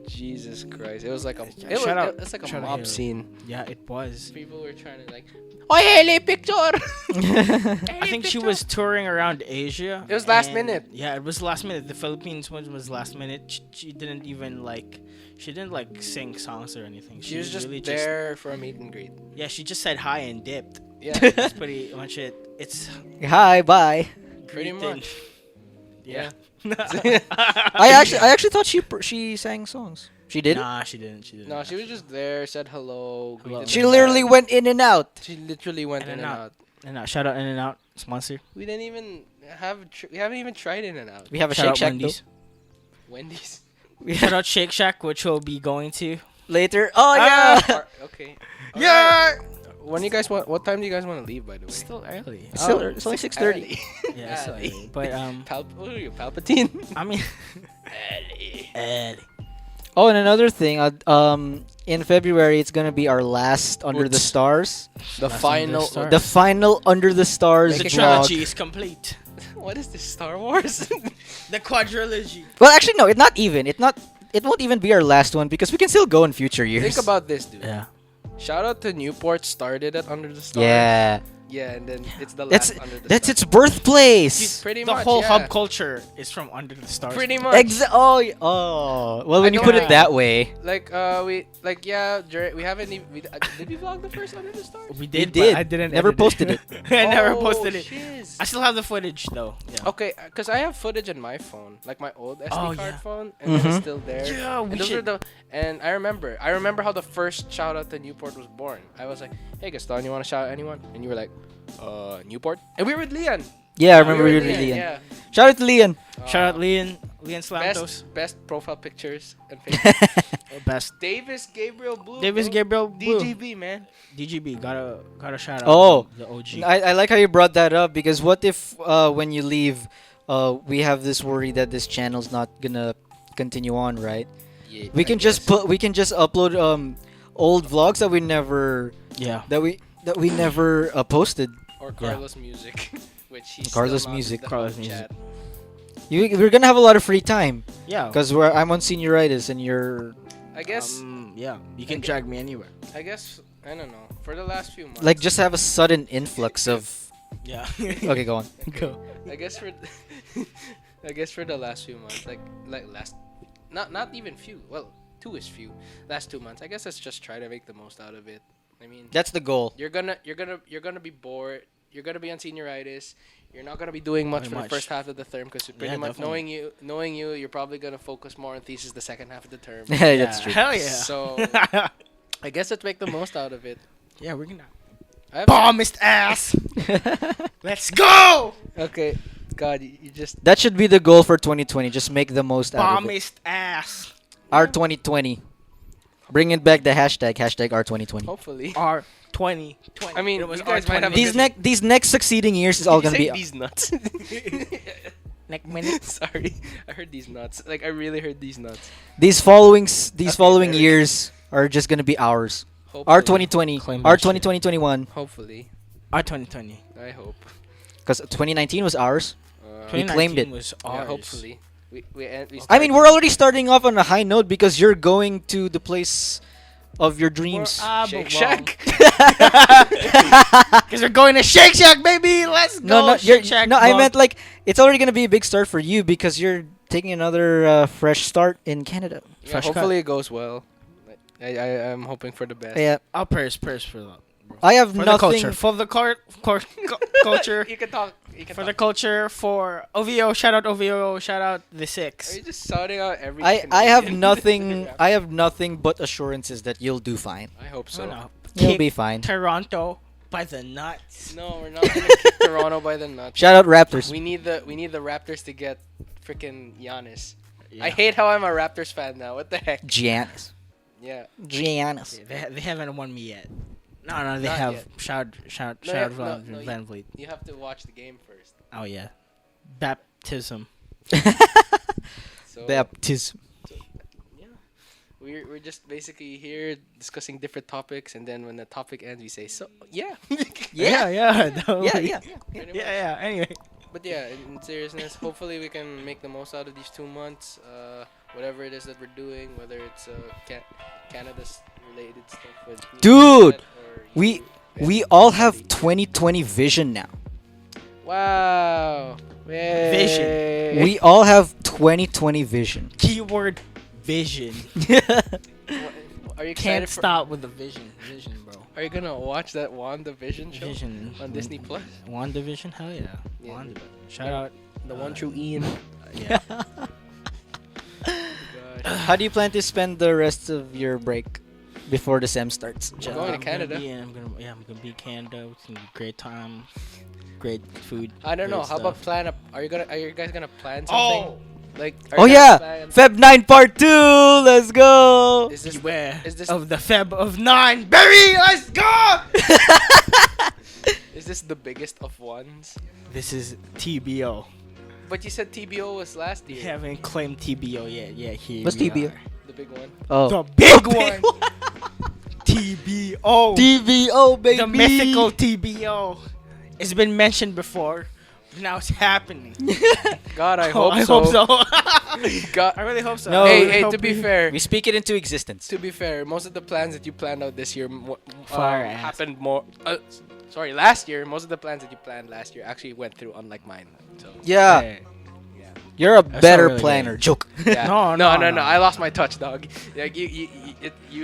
Jesus Christ! It was like
Shout out-
it's like a
shout out
mob
Haley.
scene.
Yeah, it was.
People were trying to like, oh Haley, picture.
I think she was touring around Asia.
It was last
and-
minute.
Yeah, it was last minute. The Philippines one was last minute. She didn't even like. She didn't like sing songs or anything.
She was just
really
there for a meet and greet.
Yeah, she just said hi and dipped.
Yeah,
That's pretty much it. It's
Hi, bye.
pretty
greeting.
much.
Yeah.
I actually thought she sang songs. She did.
Nah, she didn't. She didn't.
No, she was just there, said hello.
Hello.
greeted
She
the
literally
fans.
went in and out.
She literally went
In
in
and
and
out.
out.
And shout out In and Out sponsor.
We didn't even we haven't even tried In and Out.
We have a
Shout
Shake
out
Shack
Wendy's.
Wendy's.
though.
Shout out Shake Shack, which we'll be going to.
Later. Oh yeah.
Okay.
Yeah.
When you guys want? What time do you guys want to leave? By the way.
Still early.
It's still it's only 6:30.
Early.
Yeah, it's still
Early.
early. But
What are you, Palpatine?
I mean,
Early.
Oh, and another thing. In February it's gonna be our last Under the
Oops.
Stars.
The
Last
final.
Under the Stars.
The final Under the Stars
the
Make it
vlog.
trilogy is complete.
What is this? Star Wars?
The quadrilogy.
Well, actually, no. It not even. It not. It won't even be our last one because we can still go in future years.
Think about this, dude.
Yeah.
Shout out to Newport. Started at Under the Stars.
Yeah.
Yeah, and then it's the
That's
last Under the
that's
Stars.
its birthplace.
Pretty
The
much.
whole
yeah.
hub culture is from Under the Stars.
Pretty much.
Oh. Well, when
I
you
don't
put
know.
it that way.
Like we haven't even did we vlog the first Under the Stars?
We did,
did.
but I didn't.
Never
edit
posted it.
I never
Oh,
posted it.
shiz.
I still have the footage though. Yeah.
Okay, because I have footage in my phone, like my old SD
Oh,
card
yeah.
phone, and then
Mhm.
it's still there.
Yeah, we
and those
should-
are and I remember how the first shout out to Newport was born. I was like, "Hey Gaston, you want to shout out anyone?" And you were like, Newport," and we were with Leon.
Yeah, I remember
we
we
were
were
with
Leon.
Yeah.
Shout out to Leon.
Shout out Leon Slantos.
Best profile pictures and Facebook.
Best.
Davis Gabriel Blue.
Davis
bro.
Gabriel Blue.
DGB man.
DGB gotta shout out.
Oh.
the OG.
I like how you brought that up because what if when you leave, we have this worry that this channel's not gonna continue on, right?
Yeah,
We can just upload old vlogs that we never
Yeah.
posted.
or
Yeah.
Carlos Music, which he's
Carlos
still not
Music.
in the
Carlos
hub
Music.
chat.
We're gonna have a lot of free time
Yeah.
because I'm on senioritis and you're
I guess.
Yeah. You can drag me anywhere.
I guess. I don't know. For the last few months.
like just have a sudden influx of.
Yeah.
Okay, go on.
Go.
I guess for. I guess for the last few months, like last, not even few. Well, two is few. Last 2 months. I guess let's just try to make the most out of it. I mean,
That's the goal.
you're gonna be bored. You're gonna be on senioritis. You're not gonna be doing much
Very
for
much.
the first half of the term because pretty
Yeah,
much
definitely.
knowing you, you're probably gonna focus more on thesis the second half of the term.
Yeah, that's true.
Hell yeah.
So I guess let's make the most out of it.
yeah, we're gonna
I have
bombist ass. Let's go.
Okay, God, you just
That should be the goal for 2020. Just make the most out of it.
Bombist ass.
Our 2020. Bringing back the hashtag our 2020.
hopefully.
R 2020.
I mean,
It was
you guys might have a
R20.
These next succeeding years is all
Did
gonna
you
be.
say these nuts.
Next minute.
Sorry, I heard these nuts. Like I really heard these nuts.
These
Okay,
following
there.
years are just gonna be ours.
Hopefully.
Our 2020,
Claim
our
that shit.
2021.
Hopefully,
R 2020.
I hope.
Because 2019 was ours. We
2019
claimed it.
was
Yeah,
ours.
hopefully. We
I mean, we're already starting off on a high note because you're going to the place of your dreams.
Shake Shack.
Because we're going to Shake Shack, baby. Let's go.
no,
Shake Shack.
no, I
bro.
meant like it's already gonna be a big start for you because you're taking another fresh start in Canada.
Yeah,
Fresh
hopefully it goes well. I'm hoping for the best.
cut. Yeah,
I'll prayers for that. Bro.
I have
For the
nothing.
culture. For the culture.
You can talk. You can
For
talk.
the culture. For OVO. Shout out OVO. Shout out the
Are
Six.
you just shouting out every?
I have
Canadian?
nothing. I have nothing but assurances that you'll do fine.
I hope so.
No.
You'll
Kick
be fine.
Toronto by the nuts.
No, we're not gonna kick Toronto by the nuts.
Shout out Raptors.
We need the Raptors to get freaking Giannis.
Yeah.
I hate how I'm a Raptors fan now. What the heck?
Giannis.
Yeah.
Giannis.
They haven't won me yet. No, they
Not
have.
yet.
Shout
No,
out
no,
Van Vliet.
You have to watch the game first.
Oh yeah, baptism.
So
Baptism.
yeah, we're just basically here discussing different topics, and then when the topic ends, we say so. Yeah.
Yeah. No,
Yeah, yeah.
Pretty much.
Yeah. Anyway.
But yeah, in seriousness, hopefully we can make the most out of these 2 months. Whatever it is that we're doing, whether it's Canada's related stuff with me
Dude,
or
we-
you,
We
yeah,
all have
everybody.
2020 vision now.
Wow.
Vision.
We all have 2020 vision.
Keyword vision.
Are you excited
Can't
for,
stop with the vision. Vision, bro.
Are you gonna watch that WandaVision show
Vision
on Disney Plus?
WandaVision, hell yeah.
Yeah.
Wanda. Shout out.
The one true Ian.
Yeah.
Gosh.
How do you plan to spend the rest of your break before the sem starts?
We're going to Canada.
I'm gonna be in Canada. It's gonna be a great time. Great food.
I don't know.
great
How about
stuff.
plan? Are you guys gonna plan something?
Oh,
Like.
Oh
you
yeah,
guys
Feb 9 Part 2. Let's go.
Is this
beware
is this-
of the Feb of 9. Baby, let's go!
is this the biggest of ones?
This is TBO.
But you said TBO was last
We
year.
haven't claimed TBO yet. Yeah, here
What's
we
TBO?
are.
The big one.
Oh,
The big one. TBO.
TVO baby.
The mythical TBO. It's been mentioned before. Now it's happening.
God, I
Oh,
hope
I
so.
hope so.
God.
I really hope so.
No,
I
Hey,
really
hey.
hope
To be
we-
fair,
We speak it into existence.
to be fair, most of the plans that you planned out this year
Fire ass.
happened more. Sorry, last year. Most of the plans that you planned last year actually went through, unlike mine. So
Yeah,
Hey.
you're a
That's
better
not really
planner. Joke.
yeah.
No,
no,
no,
no,
no.
I lost my touch, dog. Like you're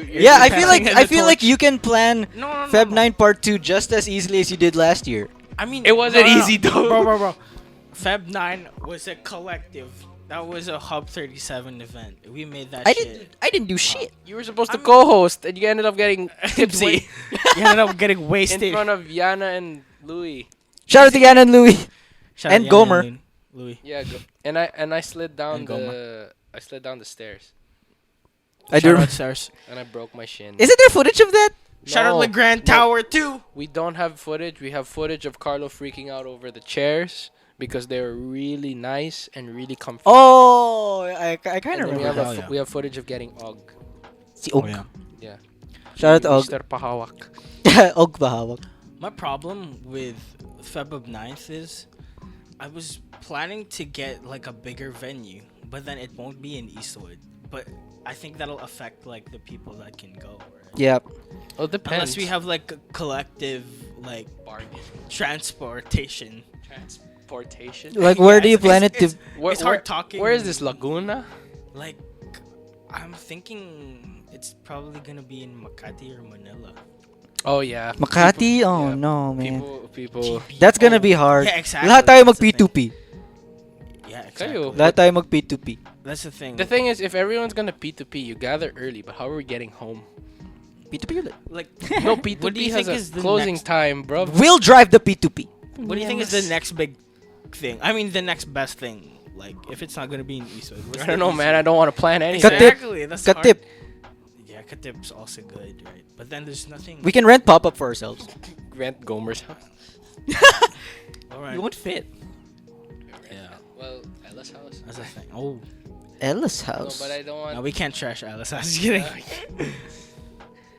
Yeah, I feel
passing
like
the
I feel like
torch.
you can plan
No,
Feb 9 Part 2 just as easily as you did last year.
I mean,
It wasn't easy, though.
Bro. Feb 9 was a collective. That was a Hub 37 event. We made that shit.
I didn't do shit.
You were supposed to
I'm-
co-host, and you ended up getting tipsy
You ended up getting
in
wasted.
front of Yana and Louis.
Shout out to Yan and Louis.
Shout
and
out
Gomer.
Yan Louis.
Yeah, and I slid down
And Goma.
the stairs,
I
Shout
do.
out Stars.
and I broke my shin.
Isn't there footage of that?
Shout out
No.
the Grand Tower too.
We don't have footage. We have footage of Carlo freaking out over the chairs because they were really nice and really comfy.
Oh, I kind
and
of
then we
remember
have
that.
yeah.
we have footage of getting Og.
Si Og.
Yeah.
Shout out to Og.
Mr. Pahawak.
Og bahawak.
My problem with Feb of 9th is I was planning to get like a bigger venue, but then it won't be in Eastwood. But I think that'll affect like the people that can go. Right?
Yeah.
Well, it depends.
Unless we have like a collective like
bargain.
transportation.
Transportation.
Like, where do you plan it to?
It's hard talking.
Where is this Laguna?
Like, I'm thinking it's probably gonna be in Makati or Manila.
Oh yeah.
Makati?
People-
Oh
yeah,
no, man.
People.
That's gonna be hard.
Yeah, exactly.
Lahat tayo mag
That's the thing.
P2P.
Yeah,
Kayo.
exactly.
Lahat tayo mag P2P.
That's the thing.
The thing is, if everyone's gonna P2P, you gather early. But how are we getting home?
P2P ulit.
Like,
No,
what do you
P2P has
think
a
is the
closing
next,
time, bro.
We'll drive the P2P.
What do you think is the next big thing? I mean, the next best thing. Like, if it's not gonna be in Eastwood. what's
I
the
don't know,
Eastwood?
man. I don't want to plan anything.
Katip.
Exactly. That's
Katip.
hard. Yeah, Katip's also good, right? But then there's nothing.
We can rent pop-up for ourselves.
Rent Gomer's house.
All right.
You won't fit.
Yeah.
Well, Ella's house.
That's the thing. Oh.
Ella's
No,
house.
but I don't want.
No, we can't trash Alice. I was just kidding.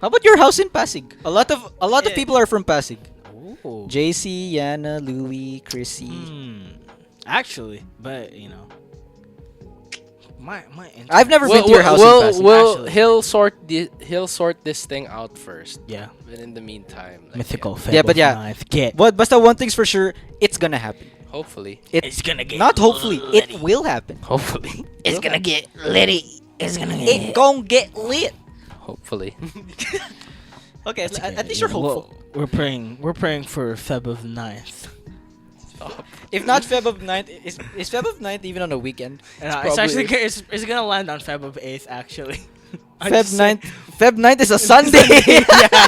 How about your house in Pasig? A lot of
Yeah.
people are from Pasig.
Oh.
JC, Yana, Louie, Chrissy.
Actually, but you know, my
I've never been to your house in Pasig.
actually.
He'll sort this thing out first.
Yeah.
But in the meantime, like,
Mythical.
Yeah, but yeah.
Get.
But basta one thing's for sure, it's gonna happen.
yeah, hopefully.
It's gonna get.
Not hopefully,
litty.
it will happen.
Hopefully.
It's gonna get litty. It's gonna get.
It gon' get lit.
Hopefully.
Okay,
It's okay,
at least
you
you're
know,
hopeful.
We're praying. We're praying for Feb of 9th.
Stop.
If not Feb of 9th, is Feb of 9th even on a weekend?
It's
probably-
actually it's gonna land on Feb of 8th actually. I'm
Feb
just saying.
9th. Feb 9th is a Sunday.
yeah.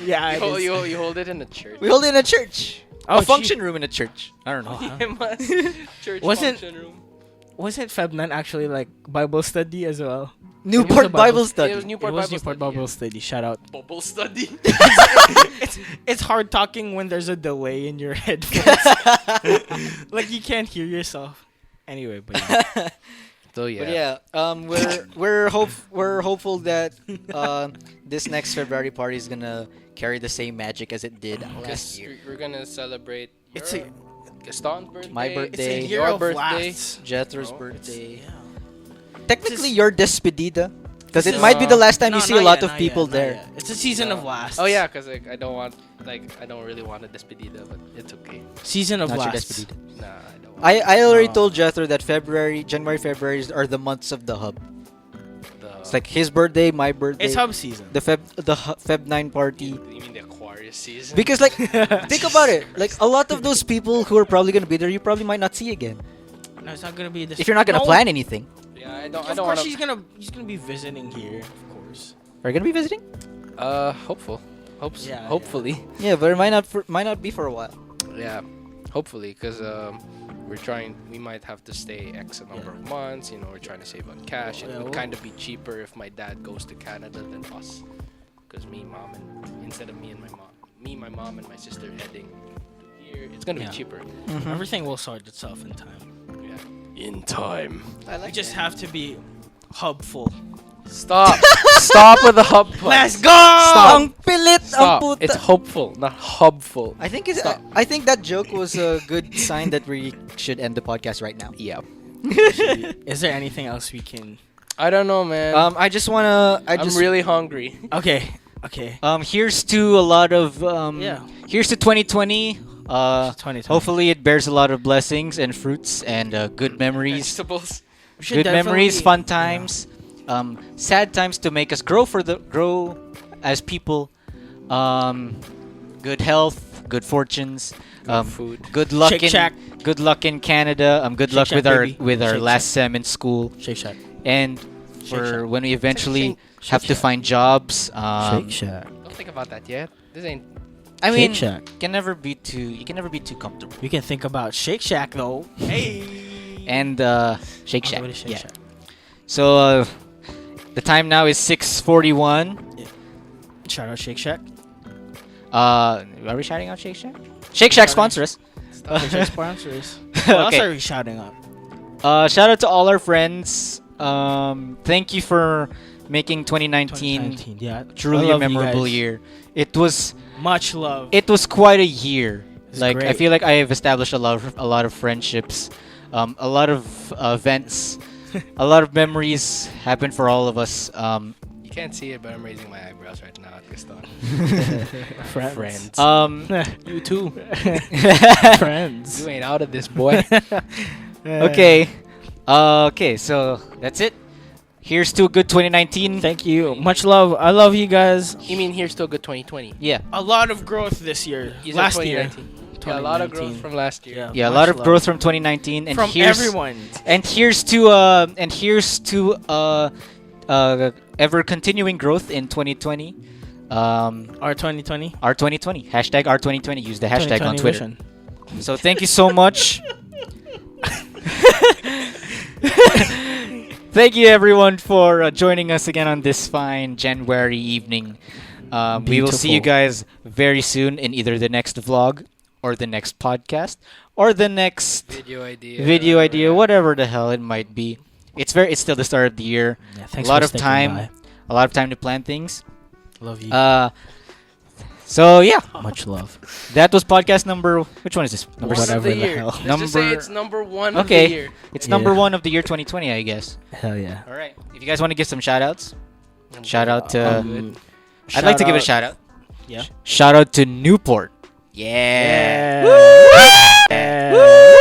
Yeah. it is.
You hold it in a church.
We hold it in a church.
Oh,
A function room in a church. I don't know.
Oh,
It must. Church
Wasn't-
function room.
Wasn't Feb 9 actually like Bible study as well?
Newport
a
Bible
Bible-
study.
It was Newport
it was
Bible
Newport
study,
Bible study. Shout out.
yeah. Bible study.
It's hard talking when there's a delay in your headphones. Like you can't hear yourself. Anyway, but yeah.
So yeah.
But yeah, we're hopeful that this next February party is gonna carry the same magic as it did last
Because
year.
we're gonna celebrate.
It's
your- Gaston's birthday.
My
It's a
birthday,
year
your
of
birthday.
laughs.
Jethro's
Oh,
birthday.
Yeah.
Technically,
Just-
your despedida, because it
is-
might be the last time
No,
you see
not
a lot
yet,
of
not
people
yet, not
there.
yet. It's a season of laughs.
Oh yeah, because I don't really want a despedida, but it's okay.
Season of
Not your
laughs.
despedida.
Nah, I don't. Want
I already
Oh.
told Jethro that January, February are the months of the hub.
the.
It's like his birthday, my birthday,
It's hub season.
the Feb 9 party.
You mean the Aquarius season?
Because like, think about it. Like a lot of those people who are probably gonna be there, you probably might not see again
No, it's not gonna be this.
if you're not gonna
No.
plan anything.
yeah, I don't. I
Of
don't
course,
want
he's gonna be visiting here. Of course.
Are you gonna be visiting?
Hopeful.
Yeah,
Hopefully.
Yeah, but it might not be for a while.
Yeah. Hopefully, because we're trying. We might have to stay X number of months. You know, we're trying to save on cash. It
Yeah,
would
well-
kind of be cheaper if my dad goes to Canada than us. Because mom, and instead of me, my mom, and my sister heading here, it's gonna
Yeah.
be cheaper.
Mhm.
Everything will sort itself in time.
Yeah. In time.
I
We
like
just
it.
have to be hubful.
Stop. Stop with the hub.
Let's go!
Stop.
Ang pilit, ang
Stop.
puta.
It's hopeful, not hubful.
I I think that joke was a good sign that we should end the podcast right now.
Yeah.
Is there anything else we can?
I don't know, man.
I just wanna.
I'm really hungry.
Okay. Okay.
Here's to a lot of
Yeah.
Here's to 2020.
2020.
Hopefully it bears a lot of blessings and fruits and good memories,
Vegetables.
We should
good memories,
definitely-
fun times, sad times to make us grow as people, good health, good fortunes,
Food.
good luck
Shake Shack.
good luck in Canada, good
Shake
luck
Shack,
with our
baby. Shake
last
Shack.
sem in school,
Shake Shack.
and
Shake
for
Shack.
when we eventually
Shake
have to
Shack.
find jobs.
Shack.
Don't think about that yet. This ain't.
I mean,
Shake Shack.
you can never be too comfortable.
We can think about Shake Shack though. Hey.
And Shake
On the
Shack.
way to Shake
Yeah.
Shack.
So the time now is 6:41.
Shout out Shake Shack.
Are we shouting out Shake Shack? Shake Shack sponsor us.
Stop.
Shake Shack sponsors. What else
Okay.
are we shouting out?
Shout out to all our friends. Thank you for making 2019
Yeah.
truly
I
a
love you
memorable
guys.
year. It was
Much love.
quite a year. Like I
great.
feel like I have established a lot of friendships, a lot of events, a lot of memories happen for all of us.
You can't see it, but I'm raising my eyebrows right now at Gaston.
Friends.
You too.
Friends.
You ain't out of this, boy.
Okay. Okay, so that's it. Here's to a good 2019.
Thank you. Much love. I love you guys.
You mean here's still good 2020?
Yeah.
A lot of growth this year.
You said
Last year.
2019. Yeah, a lot of growth
2019.
from last year.
Yeah, a
much
lot of
love.
growth from 2019 and
From
here's
everyone.
and here's to ever continuing growth in 2020.
Our 2020.
Our 2020. Hashtag our 2020. Use the hashtag on
2020
Twitter.
vision.
So thank you so much. Thank you everyone for joining us again on this fine January evening. We will see you
Beautiful.
guys very soon in either the next vlog or the next podcast or the next video idea, whatever the hell it might be. It's still the start of the year.
Yeah,
A
thanks
lot
for
of
sticking
time,
by.
a lot of time to plan things.
Love you.
So yeah,
Much love.
that was podcast number. Which one is this? Number
One of
Whatever
the
the
year.
hell.
Let's just say
Number-
it's number one of
Okay.
the year.
It's
Yeah.
number 1 of the year 2020, I guess.
Hell yeah.
All right. If you guys want to give some shout outs, shout out to.
Um,
I'd like to give a shout out.
Yeah.
Shout out to Newport. Yeah.
Yeah.
Woo!